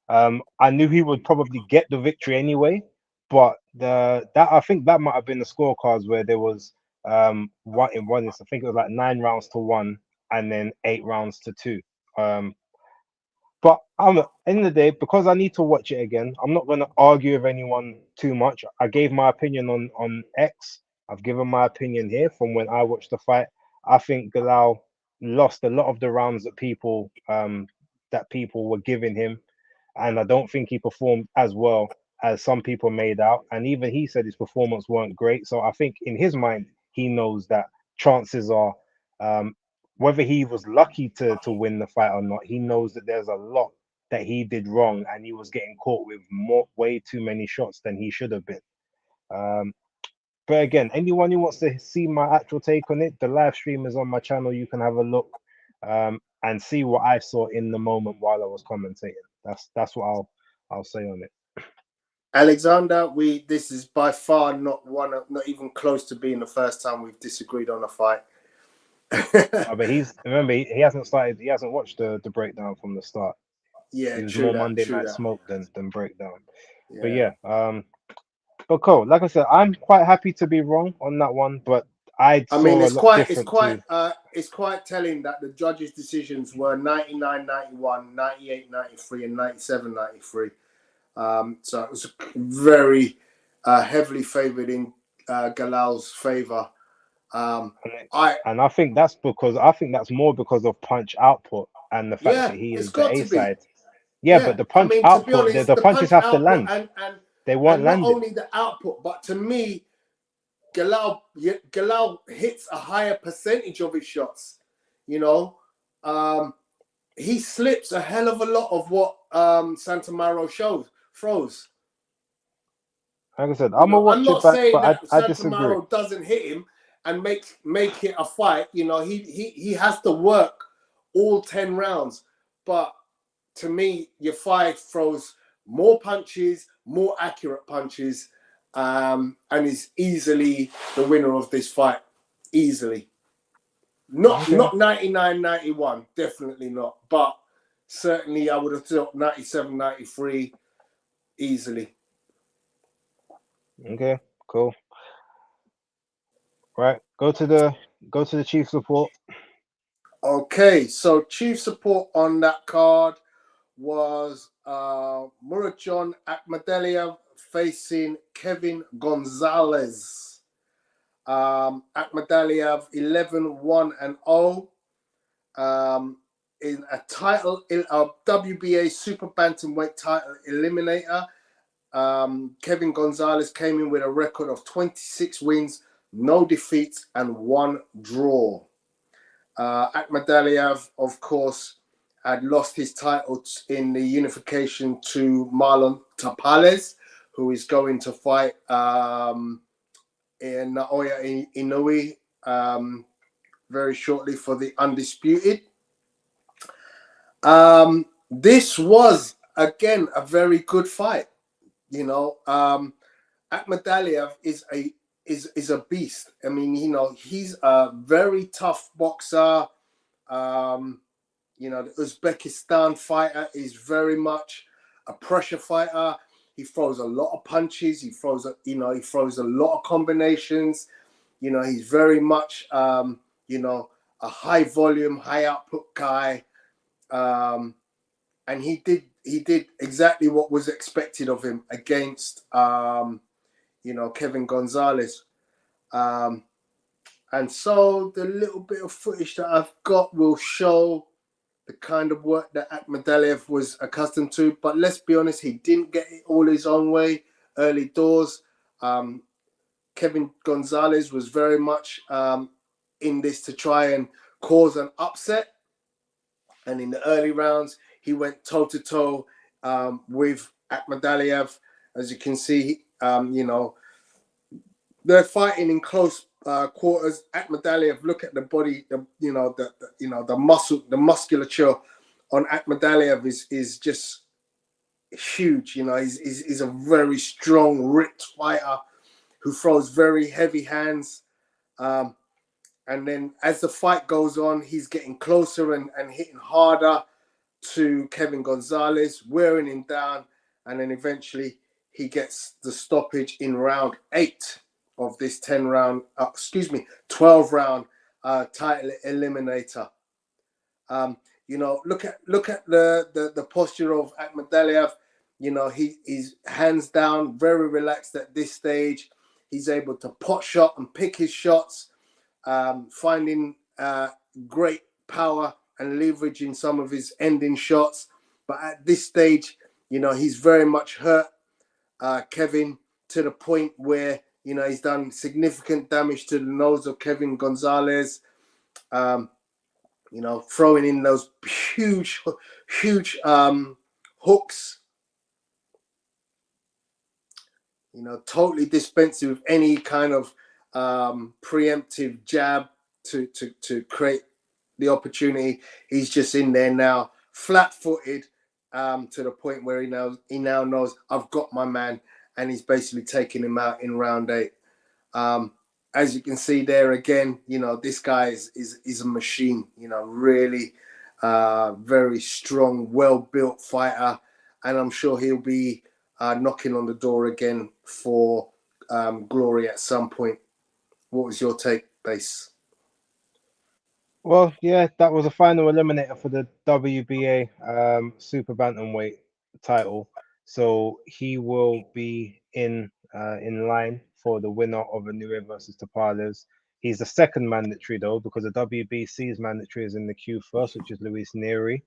I knew he would probably get the victory anyway, but the that I think that might have been the scorecards where there was one in one. I think it was like 9 rounds to 1 and then 8 rounds to 2. Um, but in the day, because I need to watch it again, I'm not going to argue with anyone too much. I gave my opinion on X. I've given my opinion here from when I watched the fight. I think Galal lost a lot of the rounds that people were giving him, and I don't think he performed as well as some people made out. And even he said his performance weren't great. So I think in his mind, he knows that chances are, um, whether he was lucky to win the fight or not, he knows that there's a lot that he did wrong, and he was getting caught with way too many shots than he should have been. Um, but again, anyone who wants to see my actual take on it, the live stream is on my channel. You can have a look and see what I saw in the moment while I was commentating. That's what I'll say on it. Alexander, this is by far not not even close to being the first time we've disagreed on a fight. But he hasn't started. He hasn't watched the breakdown from the start. Yeah, He was true more that. Monday True Night that. Smoke than breakdown. Yeah. But yeah, but cool. Like I said, I'm quite happy to be wrong on that one, but I mean, saw a lot different too. it's quite telling that the judges' decisions were 99-91, 98-93, and 97-93. So it was very heavily favoured in Galal's favour. And I think that's more because of punch output and the fact that he it's is the got A to be. side. Yeah, but the punch to be output, honest, the the punches punch have to output land. They weren't and not landing. only the output, but to me, Galal hits a higher percentage of his shots. You know, he slips a hell of a lot of what Santomaro throws. Like I said, I'm gonna watch it back, saying but that I disagree. Santomaro doesn't hit him and make it a fight. You know, he has to work all 10 rounds. But to me, your fight throws more punches, more accurate punches, and is easily the winner of this fight. Easily. Not 99-91, definitely not. But certainly I would have thought 97-93 easily. Okay, cool. Right, go to the chief support. Okay, so chief support on that card was Murodjon Akhmadaliev facing Kevin Gonzalez. Akhmadaliev 11-1-0 in a title, in a WBA super bantamweight title eliminator. Kevin Gonzalez came in with a record of 26 wins, no defeats, and 1 draw. Akhmadaliev, of course, had lost his title in the unification to Marlon Tapales, who is going to fight in Naoya Inoue very shortly for the undisputed. This was, again, a very good fight. You know, Akhmadaliev is a beast. I mean, you know, he's a very tough boxer. You know, the Uzbekistan fighter is very much a pressure fighter. He throws a lot of punches. He throws a lot of combinations. You know, he's very much, you know, a high volume, high output guy. And he did exactly what was expected of him against, you know, Kevin Gonzalez. And so the little bit of footage that I've got will show the kind of work that Akhmadaliev was accustomed to. But let's be honest, he didn't get it all his own way early doors. Kevin Gonzalez was very much in this to try and cause an upset. And in the early rounds, he went toe-to-toe with Akhmadaliev. As you can see, you know, they're fighting in close quarters. Akhmadaliev, look at the body, the muscle, the musculature on Akhmadaliev is just huge. You know, he's a very strong, ripped fighter who throws very heavy hands. And then as the fight goes on, he's getting closer and hitting harder to Kevin Gonzalez, wearing him down. And then eventually he gets the stoppage in round 8 of this 12-round title eliminator. You know, look at the posture of Akhmadaliev. You know, he's hands down, very relaxed at this stage. He's able to pot shot and pick his shots, finding great power and leveraging some of his ending shots. But at this stage, you know, he's very much hurt Kevin to the point where, you know, he's done significant damage to the nose of Kevin Gonzalez. You know, throwing in those huge hooks. You know, totally dispensing with any kind of preemptive jab to create the opportunity. He's just in there now, flat-footed, to the point where he now knows I've got my man, and he's basically taking him out in round 8. As you can see there again, you know, this guy is a machine. You know, really very strong, well-built fighter, and I'm sure he'll be knocking on the door again for glory at some point. What was your take, Base? Well, yeah, that was a final eliminator for the WBA super bantamweight title. So he will be in line for the winner of Inoue versus Tapales. He's the second mandatory though, because the WBC's mandatory is in the queue first, which is Luis Neri.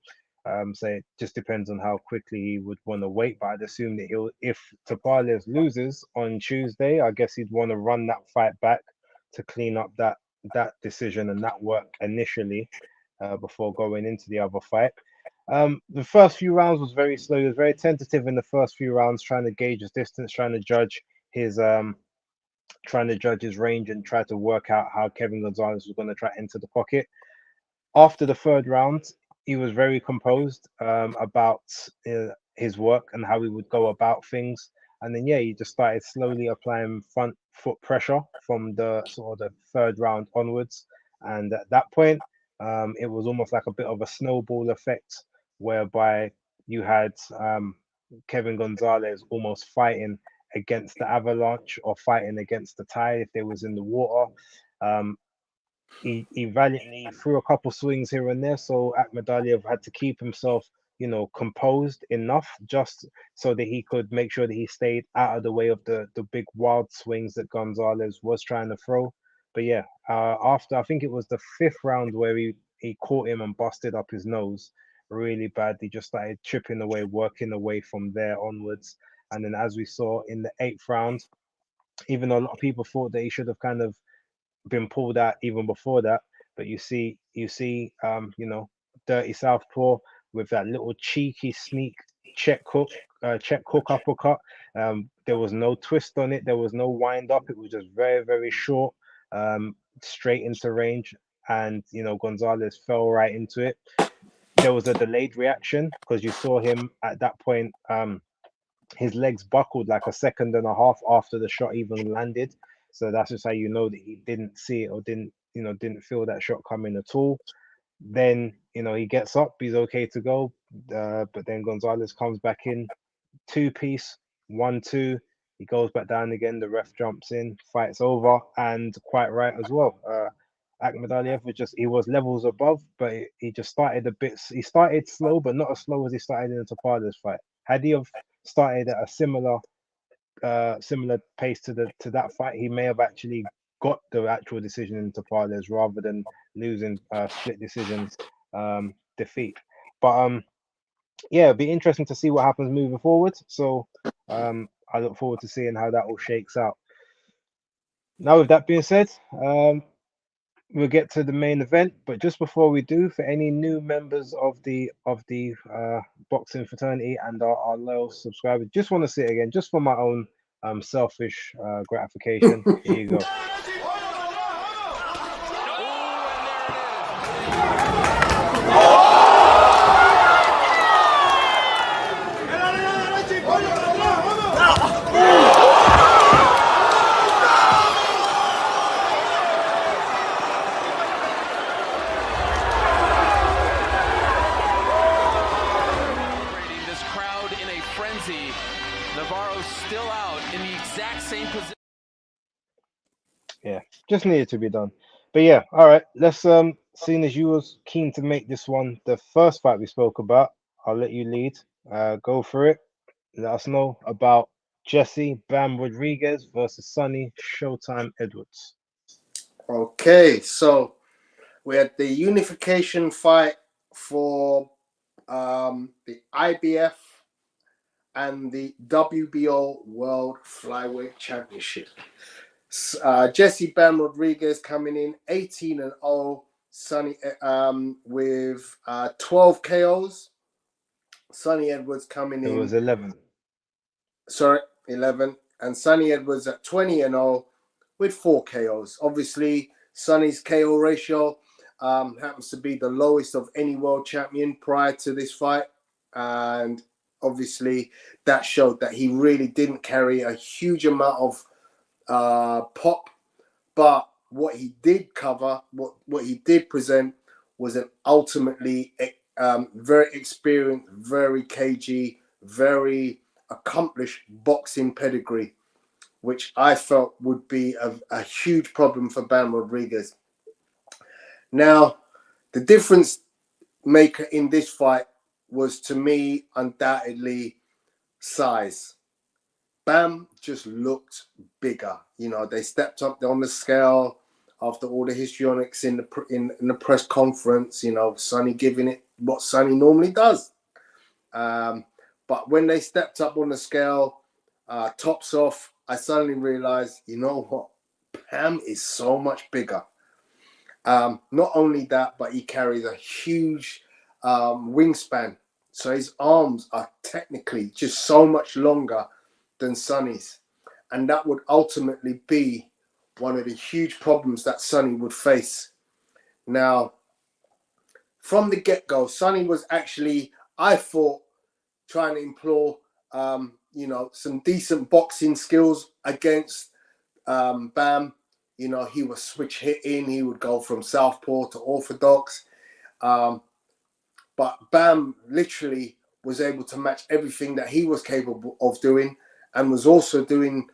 So it just depends on how quickly he would want to wait. But I'd assume that if Tapales loses on Tuesday, I guess he'd want to run that fight back to clean up that decision and that work initially before going into the other fight. The first few rounds was very slow. He was very tentative in the first few rounds, trying to gauge his distance, trying to judge his range, and try to work out how Kevin Gonzalez was going to try to enter the pocket. After the third round, he was very composed about his work and how he would go about things. And then, yeah, he just started slowly applying front foot pressure from the sort of the third round onwards. And at that point, it was almost like a bit of a snowball effect, whereby you had Kevin Gonzalez almost fighting against the avalanche or fighting against the tide if they was in the water. Um, he valiantly threw a couple swings here and there, so Akhmadaliev had to keep himself, composed enough just so that he could make sure that he stayed out of the way of the big wild swings that Gonzalez was trying to throw. But yeah, after I think it was the fifth round where he caught him and busted up his nose really bad. He just started chipping away, working away from there onwards. And then as we saw in the eighth round, even though a lot of people thought that he should have kind of been pulled out even before that, but Dirty Southpaw with that little cheeky sneak check hook uppercut. There was no twist on it, there was no wind up, it was just very, very short, straight into range, and Gonzalez fell right into it. There was a delayed reaction because you saw him at that point, his legs buckled like a second and a half after the shot even landed. So that's just how you know that he didn't see it or didn't feel that shot coming at all. Then, he gets up, he's okay to go. But then Gonzalez comes back in, two-piece, 1-2. He goes back down again. The ref jumps in, fight's over, and quite right as well. Akhmadaliev he was levels above, but he just started a bit. He started slow, but not as slow as he started in the Tapada's fight. Had he have started at a similar pace to that fight, he may have actually got the actual decision in Tapada's rather than losing split decisions defeat. But yeah, it'd be interesting to see what happens moving forward. So I look forward to seeing how that all shakes out. Now, with that being said, we'll get to the main event, but just before we do, for any new members of the boxing fraternity and our loyal subscribers, just want to say it again, just for my own selfish gratification. Here you go. Yeah, just needed to be done. But yeah, all right, let's seeing as you was keen to make this one the first fight we spoke about, I'll let you lead. Go for it. Let us know about Jesse Bam Rodriguez versus Sonny Showtime Edwards. Okay, so we had the unification fight for the IBF and the WBO World Flyweight Championship. Jesse Bam Rodriguez coming in 18-0, Sonny with 12 KOs. Sonny Edwards coming in. It was 11. Sorry, 11. And Sonny Edwards at 20-0 with 4 KOs. Obviously, Sonny's KO ratio happens to be the lowest of any world champion prior to this fight. And obviously, that showed that he really didn't carry a huge amount of pop, but what he did cover, what he did present was an ultimately very experienced, very cagey, very accomplished boxing pedigree, which I felt would be a huge problem for Bam Rodriguez. Now, the difference maker in this fight was, to me, undoubtedly size. Bam just looked bigger. They stepped up on the scale after all the histrionics in the press conference. Sonny giving it what Sonny normally does. But when they stepped up on the scale, tops off, I suddenly realized, you know what? Bam is so much bigger. Not only that, but he carries a huge wingspan. So his arms are technically just so much longer than Sonny's, and that would ultimately be one of the huge problems that Sonny would face. Now, from the get-go, Sonny was actually, I thought, trying to implore you know, some decent boxing skills against Bam. You know, he was switch hitting. He would go from southpaw to orthodox. But Bam literally was able to match everything that he was capable of doing, and was also doing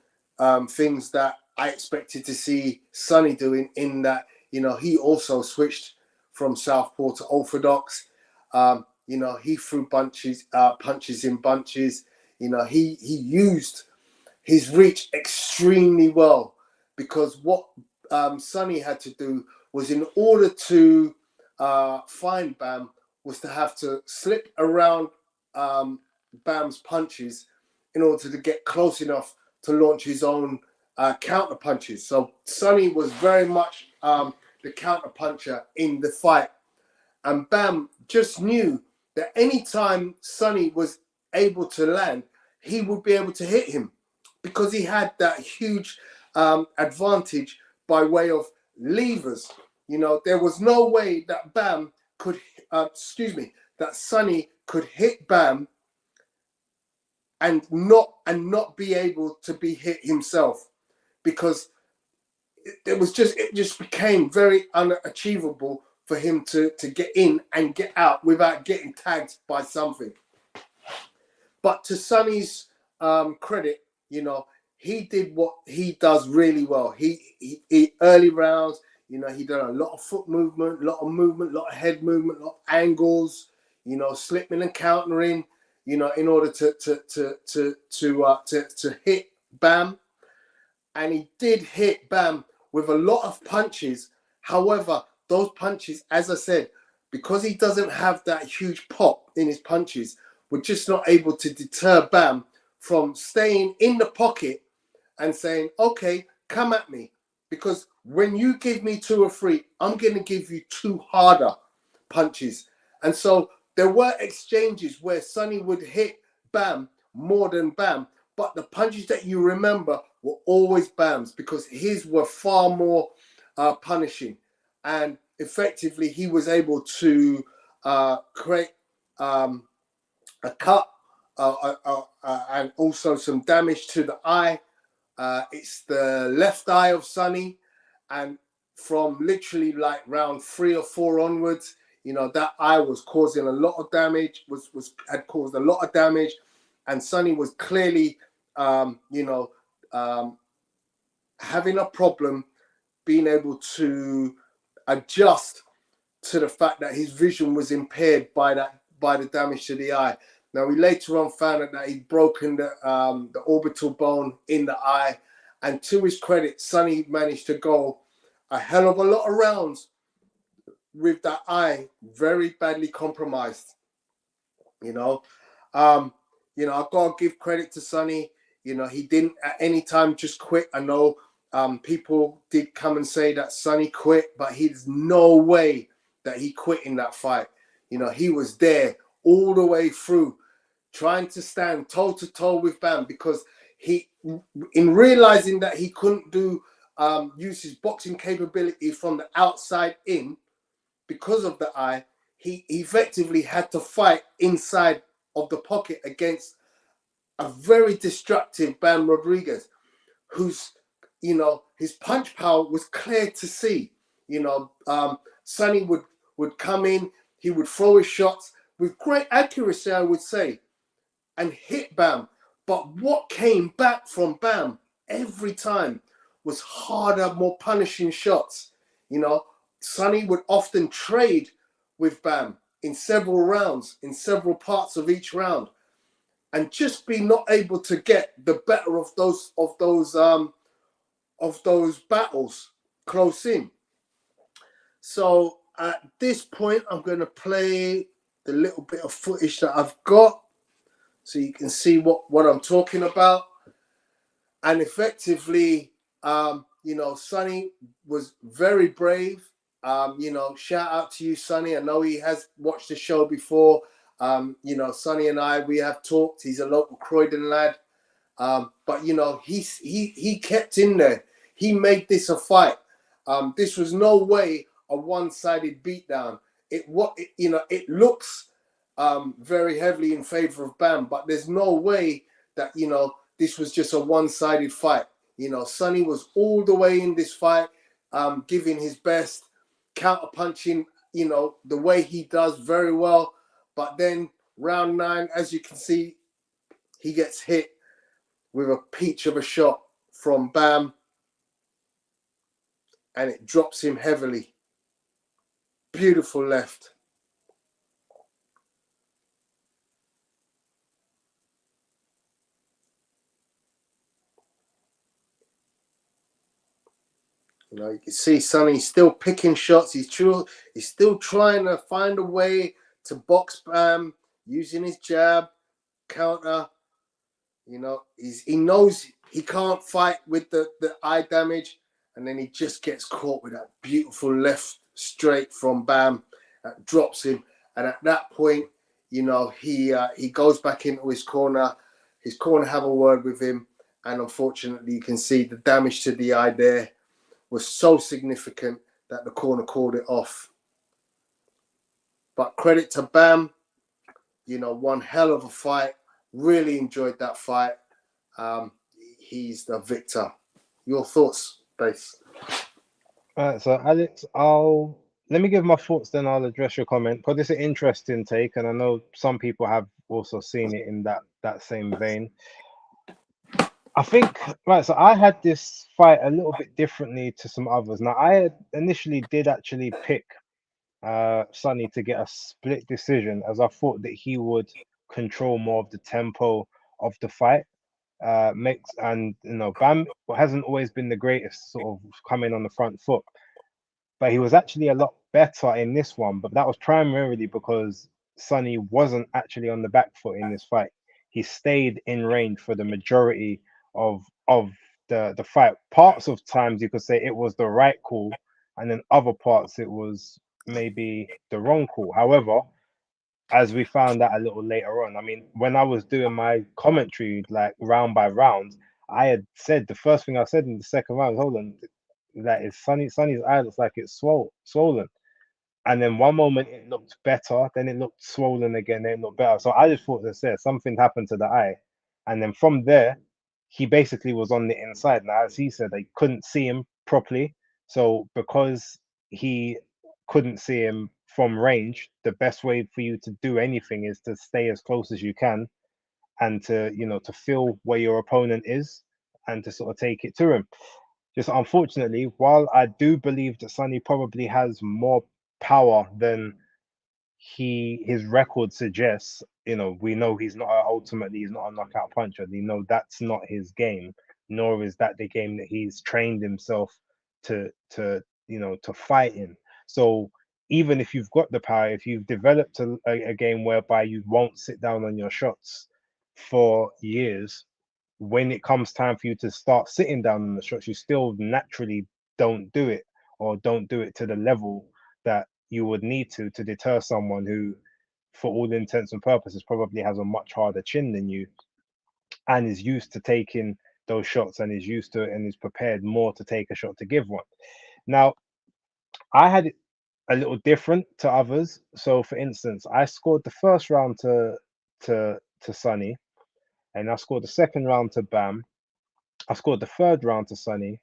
things that I expected to see Sonny doing, in that, you know, he also switched from southpaw to orthodox. You know, he threw punches in bunches. You know, he used his reach extremely well, because what Sonny had to do was, in order to find Bam, was to have to slip around Bam's punches in order to get close enough to launch his own counter punches. So Sonny was very much the counter puncher in the fight, and Bam just knew that anytime Sonny was able to land, he would be able to hit him, because he had that huge advantage by way of levers. You know, there was no way that Bam could, that Sonny could hit Bam and not be able to be hit himself, because it just became very unachievable for him to get in and get out without getting tagged by something. But to Sonny's credit, you know, he did what he does really well. He early rounds, you know, he did a lot of foot movement, a lot of head movement, a lot of angles, you know, slipping and countering, you know, in order to hit Bam. And he did hit Bam with a lot of punches. However, those punches, as I said, because he doesn't have that huge pop in his punches, were just not able to deter Bam from staying in the pocket and saying, okay, come at me. Because when you give me 2 or 3, I'm going to give you 2 harder punches. And so there were exchanges where Sonny would hit Bam more than Bam, but the punches that you remember were always Bam's, because his were far more punishing. And effectively, he was able to create a cut and also some damage to the eye. It's the left eye of Sonny, and from literally like round 3 or 4 onwards, you know, that eye was causing a lot of damage, had caused a lot of damage, and Sonny was clearly, having a problem being able to adjust to the fact that his vision was impaired by the damage to the eye. Now, we later on found out that he'd broken the orbital bone in the eye, and to his credit, Sonny managed to go a hell of a lot of rounds with that eye very badly compromised. You know, I've got to give credit to Sonny. You know, he didn't at any time just quit. I know people did come and say that Sonny quit, but there's no way that he quit in that fight. You know, he was there all the way through, trying to stand toe to toe with Bam, because he, in realizing that he couldn't use his boxing capability from the outside in because of the eye, he effectively had to fight inside of the pocket against a very destructive Bam Rodriguez, who's, you know, his punch power was clear to see. You know, Sonny would come in, he would throw his shots with great accuracy, I would say, and hit Bam. But what came back from Bam every time was harder, more punishing shots. You know, Sonny would often trade with Bam in several rounds, in several parts of each round, and just be not able to get the better of those battles close in. So at this point, I'm going to play the little bit of footage that I've got, so you can see what I'm talking about. And effectively, you know, Sonny was very brave. You know, shout out to you, Sonny. I know he has watched the show before. You know, Sonny and I, we have talked. He's a local Croydon lad. But, you know, he kept in there. He made this a fight. This was no way a one-sided beatdown. It looks very heavily in favor of Bam, but there's no way that, you know, this was just a one-sided fight. You know, Sonny was all the way in this fight, giving his best, counter-punching, you know, the way he does very well. But then round 9, as you can see, he gets hit with a peach of a shot from Bam, and it drops him heavily. Beautiful left. You know, you can see Sonny still picking shots. He's still trying to find a way to box Bam, using his jab, counter. You know, he knows he can't fight with the eye damage, and then he just gets caught with that beautiful left straight from Bam that drops him. And at that point, you know, he goes back into his corner. His corner have a word with him, and unfortunately, you can see the damage to the eye there was so significant that the corner called it off. But credit to Bam, you know, one hell of a fight. Really enjoyed that fight. He's the victor. Your thoughts, Base? All right, so Alex, let me give my thoughts, then I'll address your comment, because it's an interesting take, and I know some people have also seen it in that same vein. I think, right, so I had this fight a little bit differently to some others. Now, I initially did actually pick Sonny to get a split decision, as I thought that he would control more of the tempo of the fight. Makes, and you know, Bam hasn't always been the greatest sort of coming on the front foot, but he was actually a lot better in this one. But that was primarily because Sonny wasn't actually on the back foot in this fight. He stayed in range for the majority of the fight. Parts of times you could say it was the right call, and then other parts it was maybe the wrong call. However, as we found out a little later on, I mean, when I was doing my commentary, like round by round, I had said the first thing I said in the second round, hold on, that is Sonny's eye looks like it's swollen. And then one moment it looked better, then it looked swollen again, then it looked better. So I just thought that something happened to the eye. And then from there, he basically was on the inside. Now, as he said, they couldn't see him properly. So because he couldn't see him from range, the best way for you to do anything is to stay as close as you can and to, you know, to feel where your opponent is and to sort of take it to him. Just unfortunately, while I do believe that Sonny probably has more power than his record suggests, you know, we know he's not ultimately he's not a knockout puncher. We know that's not his game, nor is that the game that he's trained himself to fight in. So even if you've got the power, if you've developed a game whereby you won't sit down on your shots for years, when it comes time for you to start sitting down on the shots, you still naturally don't do it, or don't do it to the level that you would need to deter someone who, for all intents and purposes, probably has a much harder chin than you and is used to taking those shots and is used to and is prepared more to take a shot to give one. Now, I had it a little different to others. So, for instance, I scored the first round to Sonny, and I scored the second round to Bam. I scored the third round to Sonny.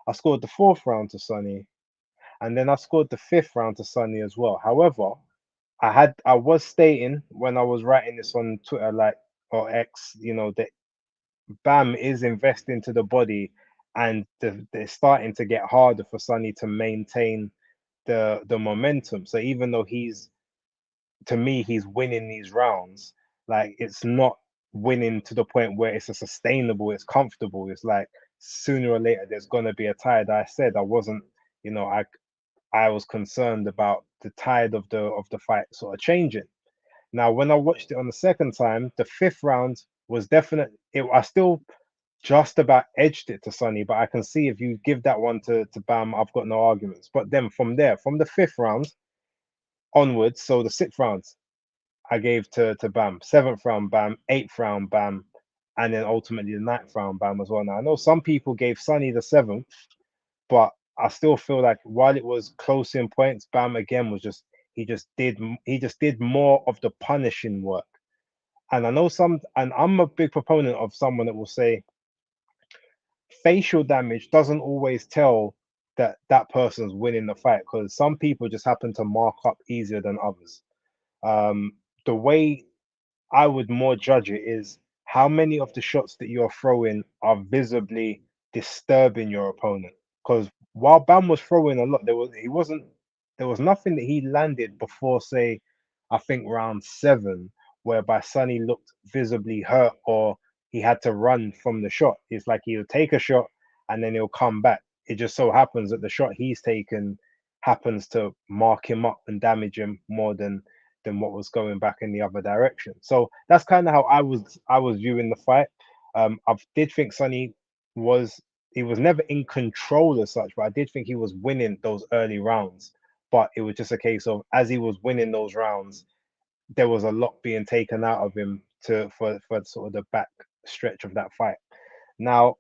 I scored the fourth round to Sonny, and then I scored the fifth round to Sonny as well. However, I was stating when I was writing this on Twitter, like, or X, you know, that Bam is investing to the body, and they're starting to get harder for Sonny to maintain the momentum. So even though to me he's winning these rounds, like, it's not winning to the point where it's a sustainable, it's comfortable. It's like sooner or later there's gonna be a tide. I said I wasn't, you know, I was concerned about the tide of the fight sort of changing. Now, when I watched it on the second time, the fifth round was definite. I still just about edged it to Sonny, but I can see if you give that one to Bam, I've got no arguments. But then from there, from the fifth round onwards, so the sixth round, I gave to Bam, seventh round Bam, eighth round Bam, and then ultimately the ninth round Bam as well. Now, I know some people gave Sonny the seventh, but I still feel like while it was close in points, Bam again was just he just did more of the punishing work. And I know and I'm a big proponent of someone that will say facial damage doesn't always tell that that person's winning the fight, because some people just happen to mark up easier than others. Um, the way I would more judge it is how many of the shots that you're throwing are visibly disturbing your opponent. Because while Bam was throwing a lot, there was nothing that he landed before, say, I think round 7, whereby Sonny looked visibly hurt or he had to run from the shot. It's like he'll take a shot and then he'll come back. It just so happens that the shot he's taken happens to mark him up and damage him more than what was going back in the other direction. So that's kind of how I was viewing the fight. I did think Sonny was he was never in control as such, but I did think he was winning those early rounds. But it was just a case of as he was winning those rounds, there was a lot being taken out of him for sort of the back stretch of that fight. Now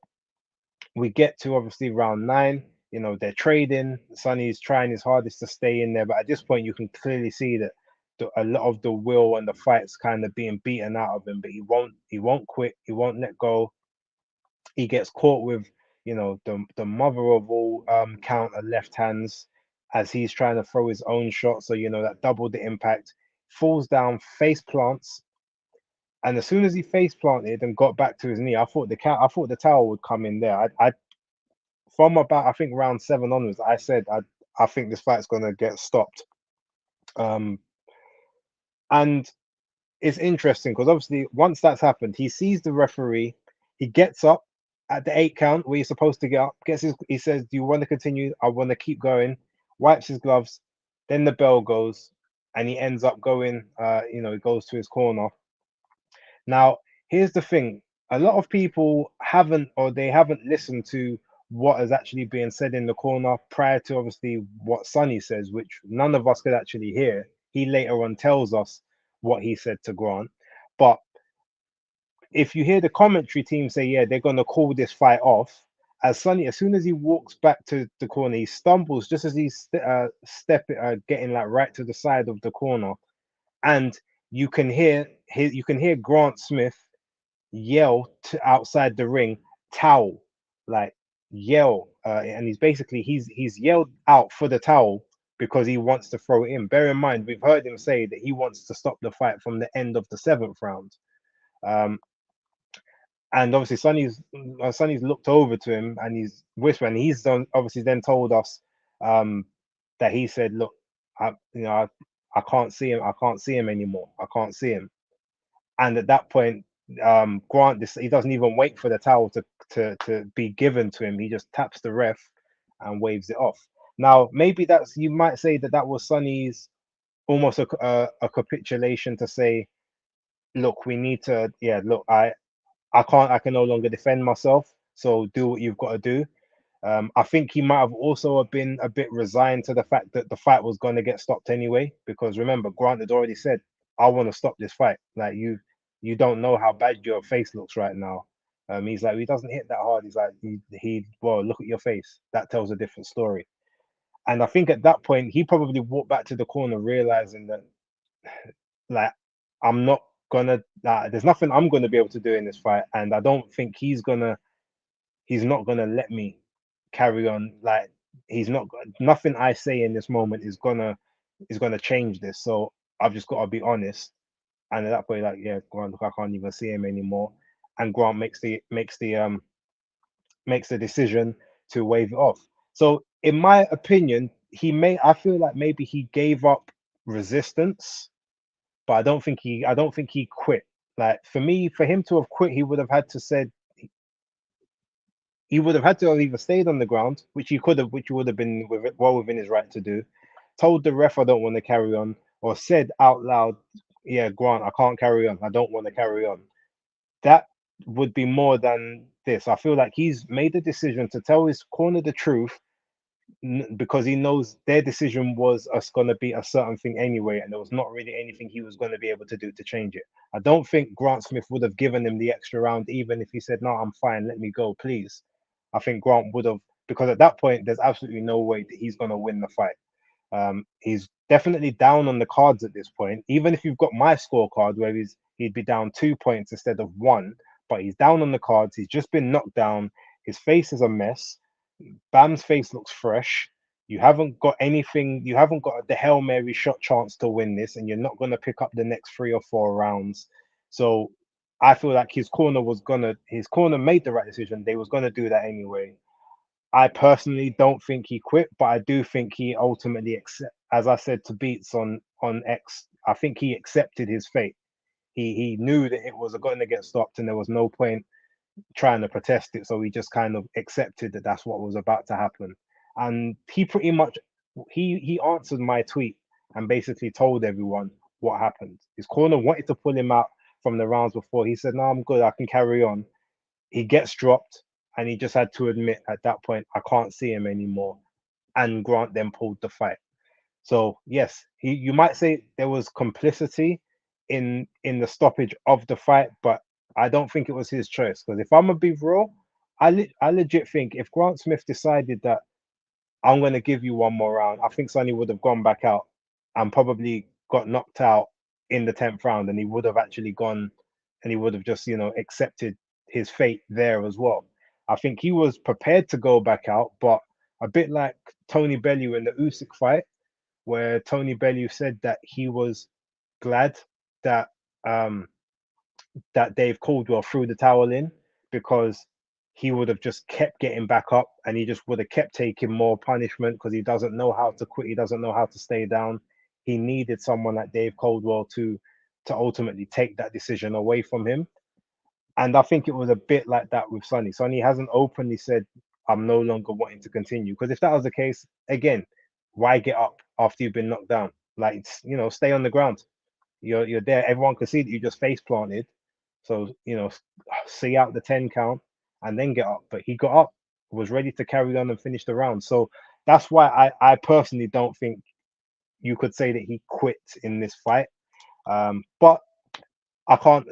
we get to obviously round 9. You know, they're trading. Sonny's trying his hardest to stay in there, but at this point, you can clearly see that a lot of the will and the fight's kind of being beaten out of him. But he won't quit. He won't let go. He gets caught with, the mother of all counter left hands as he's trying to throw his own shot. So that doubled the impact. Falls down, face plants, and as soon as he face planted and got back to his knee, I thought the towel would come in there. I From about I think round 7 onwards, I said I think this fight's gonna get stopped. Um, and it's interesting because obviously once that's happened, he sees the referee, he gets up at the 8 count where he's supposed to get up, he says, "Do you want to continue? I want to keep going." Wipes his gloves, then the bell goes, and he ends up going. He goes to his corner. Now, here's the thing: a lot of people haven't listened to what is actually being said in the corner prior to obviously what Sonny says, which none of us could actually hear. He later on tells us what he said to Grant. But if you hear the commentary team say, yeah, they're going to call this fight off, as soon as he walks back to the corner, he stumbles just as he's getting like right to the side of the corner, and you can hear Grant Smith yell outside the ring, towel, like yell, and he's yelled out for the towel because he wants to throw it in. Bear in mind, we've heard him say that he wants to stop the fight from the end of the 7th round. And obviously Sonny's looked over to him and he's whispering. He's obviously then told us that he said, "Look, I can't see him. I can't see him anymore. I can't see him." And at that point, Grant, he doesn't even wait for the towel to be given to him. He just taps the ref and waves it off. Now, maybe you might say that was Sonny's almost a capitulation to say, "Look, we need to. Yeah, look, I can no longer defend myself. So do what you've got to do." I think he might have also been a bit resigned to the fact that the fight was going to get stopped anyway, because remember, Grant had already said, "I want to stop this fight. Like you don't know how bad your face looks right now." He's like, he doesn't hit that hard. He's like, well, look at your face. That tells a different story. And I think at that point, he probably walked back to the corner, realizing that, like, I'm not gonna, there's nothing I'm gonna be able to do in this fight, and I don't think he's not gonna let me carry on. Like, he's not nothing I say in this moment is gonna change this. So I've just got to be honest. And at that point, like, yeah, Grant, look, I can't even see him anymore. And Grant makes the decision to wave it off. So in my opinion, I feel like maybe he gave up resistance, but I don't think he quit. Like, for him to have quit, he would have had to have either stayed on the ground, which would have been well within his right to do, told the ref, "I don't want to carry on," or said out loud, "Yeah, Grant, I can't carry on. I don't want to carry on." That would be more than this. I feel like he's made the decision to tell his corner the truth, because he knows their decision was going to be a certain thing anyway, and there was not really anything he was going to be able to do to change it. I don't think Grant Smith would have given him the extra round, even if he said, "No, I'm fine, let me go, please." I think Grant would have, because at that point, there's absolutely no way that he's going to win the fight. He's definitely down on the cards at this point. Even if you've got my scorecard where he'd be down 2 points instead of one, but he's down on the cards. He's just been knocked down. His face is a mess. Bam's face looks fresh. You haven't got anything. You haven't got the Hail Mary shot chance to win this, and you're not going to pick up the next 3 or 4 rounds. So I feel like his corner made the right decision. They was gonna do that anyway. I personally don't think he quit, but I do think he ultimately as I said to Beats on X, I think he accepted his fate. He knew that it was going to get stopped, and there was no point trying to protest it. So he just kind of accepted that that's what was about to happen. And he pretty much he answered my tweet and basically told everyone what happened. His corner wanted to pull him out from the rounds before. He said, "No, I'm good. I can carry on." He gets dropped, and he just had to admit at that point, "I can't see him anymore." And Grant then pulled the fight. So yes, you might say there was complicity in the stoppage of the fight, but I don't think it was his choice. Because if I'm gonna be real, I legit think if Grant Smith decided that I'm gonna give you one more round, I think Sonny would have gone back out and probably got knocked out in the 10th round, and he would have actually gone and he would have just accepted his fate there as well. I think he was prepared to go back out, but a bit like Tony Bellew in the Usyk fight, where Tony Bellew said that he was glad that um, that Dave Caldwell threw the towel in, because he would have just kept getting back up, and he just would have kept taking more punishment because he doesn't know how to quit. He doesn't know how to stay down. He needed someone like Dave Caldwell to ultimately take that decision away from him. And I think it was a bit like that with Sonny. Sonny hasn't openly said, "I'm no longer wanting to continue." Because if that was the case, again, why get up after you've been knocked down? Like, stay on the ground. You're there. Everyone can see that you just face planted. So, see out the 10 count and then get up. But he got up, was ready to carry on and finish the round. So that's why I personally don't think you could say that he quit in this fight. But I can't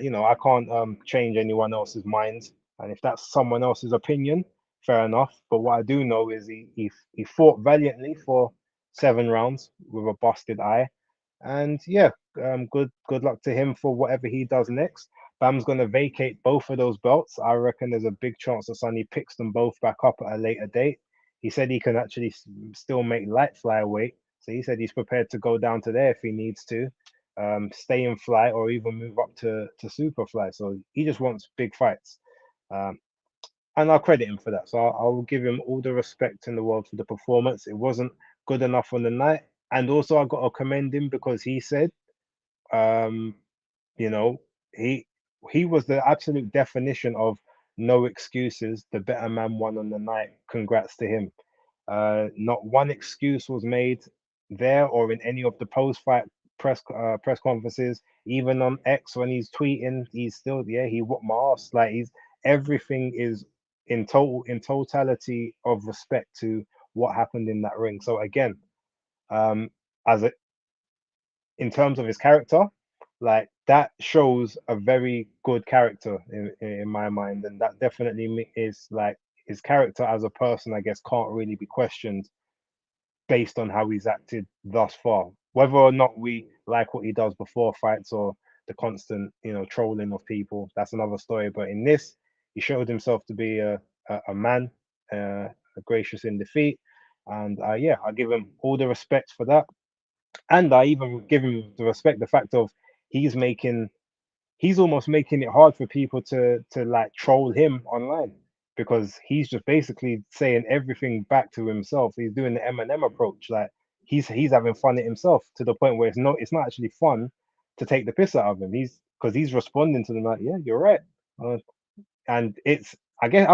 change anyone else's mind. And if that's someone else's opinion, fair enough. But what I do know is he fought valiantly for 7 rounds with a busted eye. And yeah, good luck to him for whatever he does next. Bam's gonna vacate both of those belts. I reckon there's a big chance that Sonny picks them both back up at a later date. He said he can actually still make light flyweight, so he said he's prepared to go down to there if he needs to, stay in fly or even move up to super fly. So he just wants big fights, um, and I'll credit him for that. So I'll give him all the respect in the world for the performance. It wasn't good enough on the night, and also I got to commend him because he said, um, you know, he he was the absolute definition of no excuses. The better man won on the night. Congrats to him. Not one excuse was made there or in any of the post-fight press conferences. Even on X when he's tweeting, he's still he whooped my ass. Like everything is in totality of respect to what happened in that ring. So again, as a in terms of his character, like that shows a very good character in my mind, and that definitely is like his character as a person. I guess can't really be questioned based on how he's acted thus far. Whether or not we like what he does before fights or the constant, trolling of people, that's another story. But in this, he showed himself to be a man, gracious in defeat, and yeah, I give him all the respect for that. And I even give him the respect, the fact of he's making he's almost making it hard for people to like troll him online, because he's just basically saying everything back to himself. He's doing the Eminem approach, like he's having fun at himself to the point where it's not actually fun to take the piss out of him. He's responding to them like, yeah, you're right, uh, and I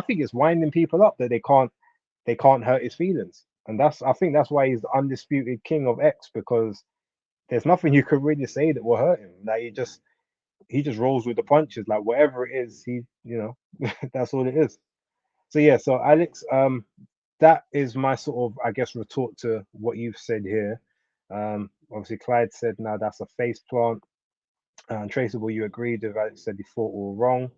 think it's winding people up that they can't hurt his feelings, and I think that's why he's the undisputed king of X, because there's nothing you could really say that will hurt him. Like he just rolls with the punches. Like whatever it is, that's all it is. So yeah, so Alex, that is my sort of, I guess, retort to what you've said here. Obviously Clyde said now that's a face plant. And Traceable, you agreed with Alex, said he fought all wrong.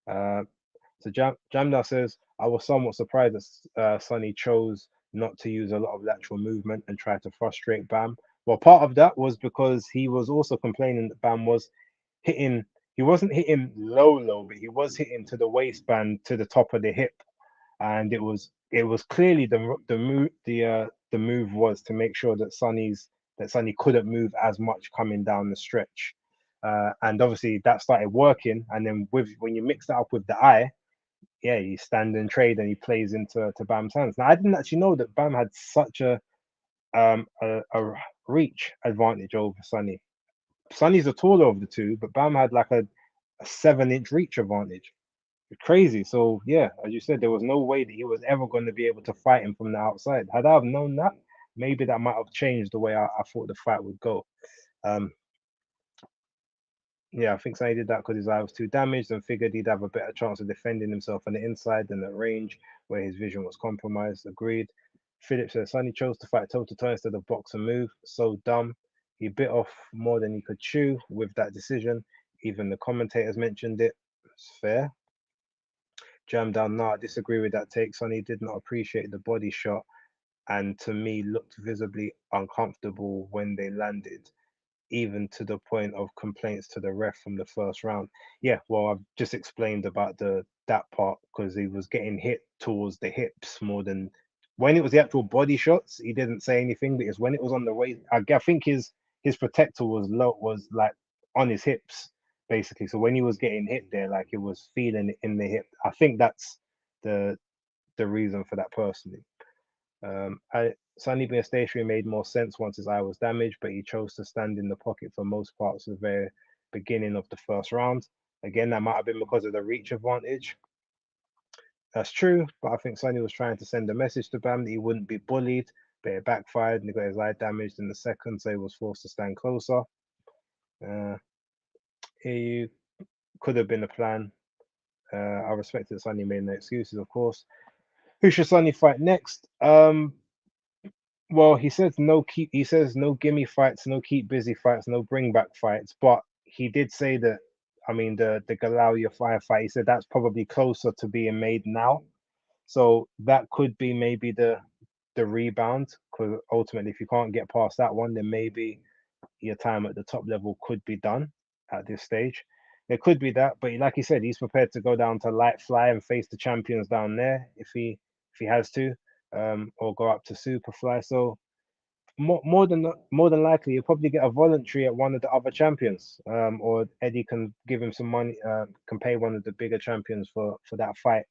So Jamdar says, I was somewhat surprised that Sonny chose not to use a lot of lateral movement and try to frustrate Bam. Well, part of that was because he was also complaining that Bam was hitting. He wasn't hitting low, but he was hitting to the waistband, to the top of the hip, and it was clearly the move was to make sure that Sonny couldn't move as much coming down the stretch, and obviously that started working. And then when you mix that up with the eye, yeah, you stand and trade and he plays into Bam's hands. Now I didn't actually know that Bam had such a reach advantage over Sonny. Sonny's the taller of the two, but Bam had like a 7-inch reach advantage. Crazy. So yeah, as you said, there was no way that he was ever going to be able to fight him from the outside. Had I have known that, maybe that might have changed the way I thought the fight would go. Um, yeah, I think Sonny did that because his eye was too damaged and figured he'd have a better chance of defending himself on the inside than at range where his vision was compromised. Agreed. Philip says Sonny chose to fight toe to toe instead of box and move. So dumb. He bit off more than he could chew with that decision. Even the commentators mentioned it. It's fair. Jam down. Nah, I disagree with that take. Sonny did not appreciate the body shot and to me looked visibly uncomfortable when they landed, even to the point of complaints to the ref from the first round. Yeah, well, I've just explained about that part because he was getting hit towards the hips more than when it was the actual body shots. He didn't say anything because when it was on the waist, I think his protector was low, was like on his hips basically. So when he was getting hit there, like it was feeling it in the hip. I think that's the reason for that personally. Sonny being stationary made more sense once his eye was damaged, but he chose to stand in the pocket for most parts of the very beginning of the first round. Again, that might have been because of the reach advantage. That's true, but I think Sonny was trying to send a message to Bam that he wouldn't be bullied, but it backfired and he got his eye damaged in the second, so he was forced to stand closer. Here you could have been a plan. I respect that Sonny made no excuses, of course. Who should Sonny fight next? Well, he says no gimme fights, no keep busy fights, no bring back fights. But he did say that, I mean, the Galauya firefight, he said that's probably closer to being made now. So that could be maybe the rebound, because ultimately if you can't get past that one, then maybe your time at the top level could be done at this stage. It could be that, but like he said, he's prepared to go down to light fly and face the champions down there if he has to, or go up to super fly. So more than likely, you'll probably get a voluntary at one of the other champions, or Eddie can give him some money, can pay one of the bigger champions for that fight.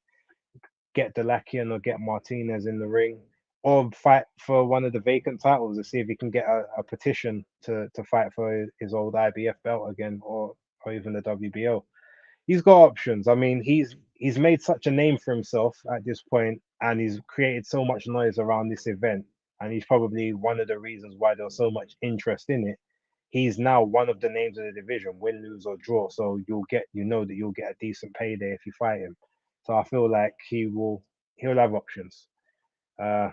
Get Delakian or get Martinez in the ring, or fight for one of the vacant titles to see if he can get a petition to fight for his old IBF belt again, or even the WBO. He's got options. I mean, he's made such a name for himself at this point, and he's created so much noise around this event, and he's probably one of the reasons why there's so much interest in it. He's now one of the names of the division, win, lose, or draw. So you know that you'll get a decent payday if you fight him. So I feel like he'll have options. Uh,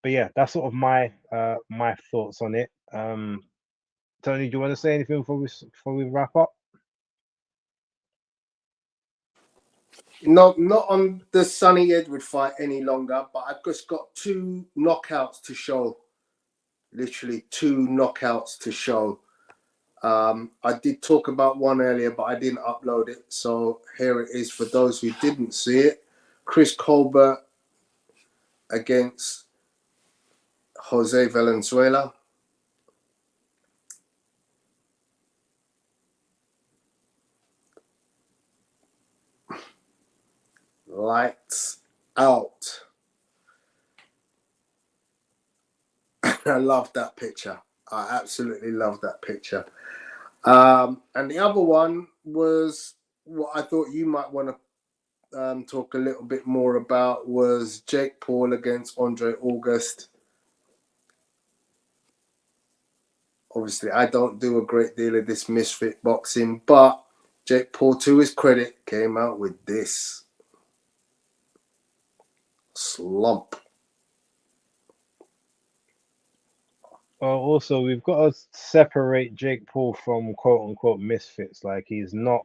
but yeah, that's sort of my thoughts on it. Tony, do you want to say anything before we wrap up? Not on the Sonny Edward fight any longer, but I've just got 2 knockouts to show. Literally 2 knockouts to show. I did talk about one earlier, but I didn't upload it. So here it is for those who didn't see it. Chris Colbert against Jose Valenzuela. Lights out. I love that picture. I absolutely love that picture. And the other one was what I thought you might want to talk a little bit more about, was Jake Paul against Andre August. Obviously, I don't do a great deal of this misfit boxing, but Jake Paul, to his credit, came out with this. Slump. Also, we've got to separate Jake Paul from quote unquote misfits. Like he's not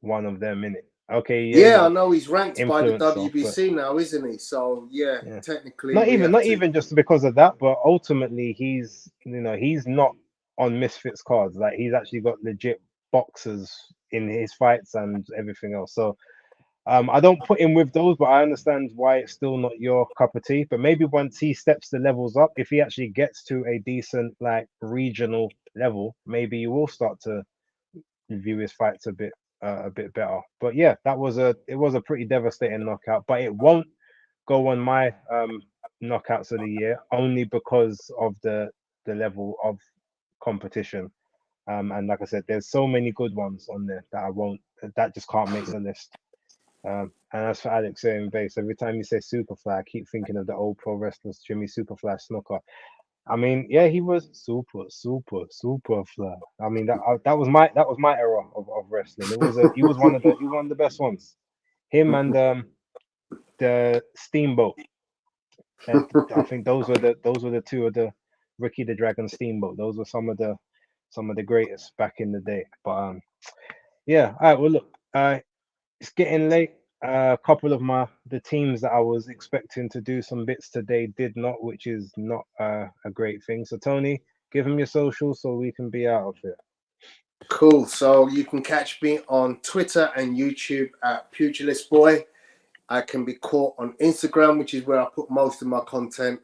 one of them in it. Okay, Yeah, I know he's ranked by the influencer, but WBC now, isn't he? So yeah, yeah. technically Not we even have not to. even just because of that, but ultimately he's he's not on Misfits cards. Like he's actually got legit boxers in his fights and everything else. So I don't put him with those, but I understand why it's still not your cup of tea. But maybe once he steps the levels up, if he actually gets to a decent like regional level, maybe you will start to view his fights a bit better. But yeah, it was a pretty devastating knockout. But it won't go on my knockouts of the year only because of the level of competition. And like I said, there's so many good ones on there that I won't that just can't make the list. And as for Alex saying base, every time you say Superfly, I keep thinking of the old pro wrestlers, Jimmy Superfly Snooker. I mean, yeah, he was super fly. I mean, that was my era of wrestling. It was he was one of the best ones. Him and the Steamboat. I think those were the two of the Ricky the Dragon Steamboat. Those were some of the greatest back in the day. But yeah, all right. Well, look, it's getting late. A couple of the teams that I was expecting to do some bits today did not, which is not a great thing. So Tony, give him your socials so we can be out of here. Cool. So you can catch me on Twitter and YouTube at Pugilistboy. I can be caught on Instagram, which is where I put most of my content.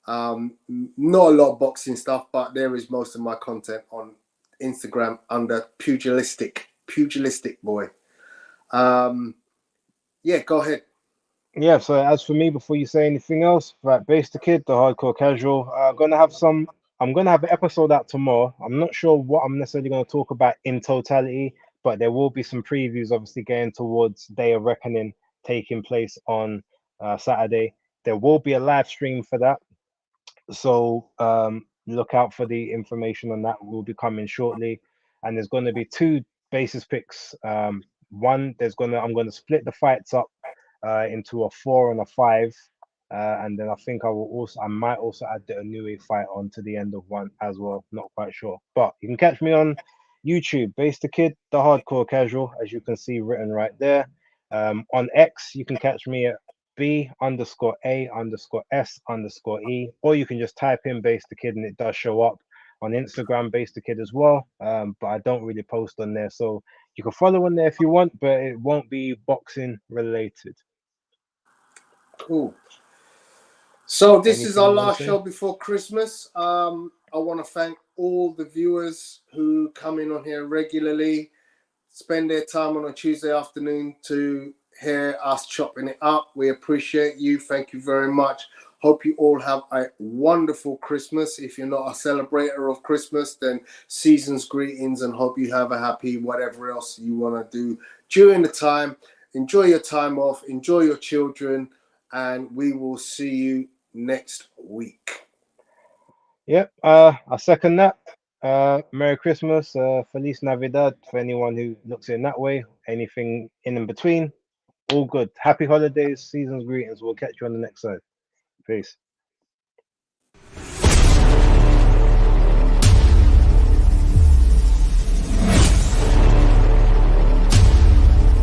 Not a lot of boxing stuff, but there is most of my content on Instagram under Pugilistic Boy. Yeah, go ahead. Yeah, so as for me, before you say anything else, right, BaseDaKID, the hardcore casual, I'm gonna have an episode out tomorrow. I'm not sure what I'm necessarily gonna talk about in totality, but there will be some previews, obviously going towards Day of Reckoning taking place on Saturday. There will be a live stream for that, so look out for the information on that. Will be coming shortly, and there's going to be two basis picks. One, I'm gonna split the fights up into a 4 and a 5. And then I think I might also add the Inoue fight onto the end of one as well. Not quite sure, but you can catch me on YouTube, BaseDaKID, the hardcore casual, as you can see written right there. On X, you can catch me at B_A_S_E, or you can just type in BaseDaKID and it does show up. On Instagram, BaseDaKID as well, but I don't really post on there, so you can follow on there if you want, but it won't be boxing related. Cool. So this is Anything our you wanna last say? show before Christmas. I want to thank all the viewers who come in on here regularly, spend their time on a Tuesday afternoon to hear us chopping it up. We appreciate you. Thank you very much. Hope you all have a wonderful Christmas. If you're not a celebrator of Christmas, then season's greetings, and hope you have a happy whatever else you want to do during the time. Enjoy your time off. Enjoy your children, and we will see you next week. Yep, I second that. Merry Christmas, Feliz Navidad for anyone who looks at it that way. Anything in between, all good. Happy holidays, season's greetings. We'll catch you on the next side. Peace.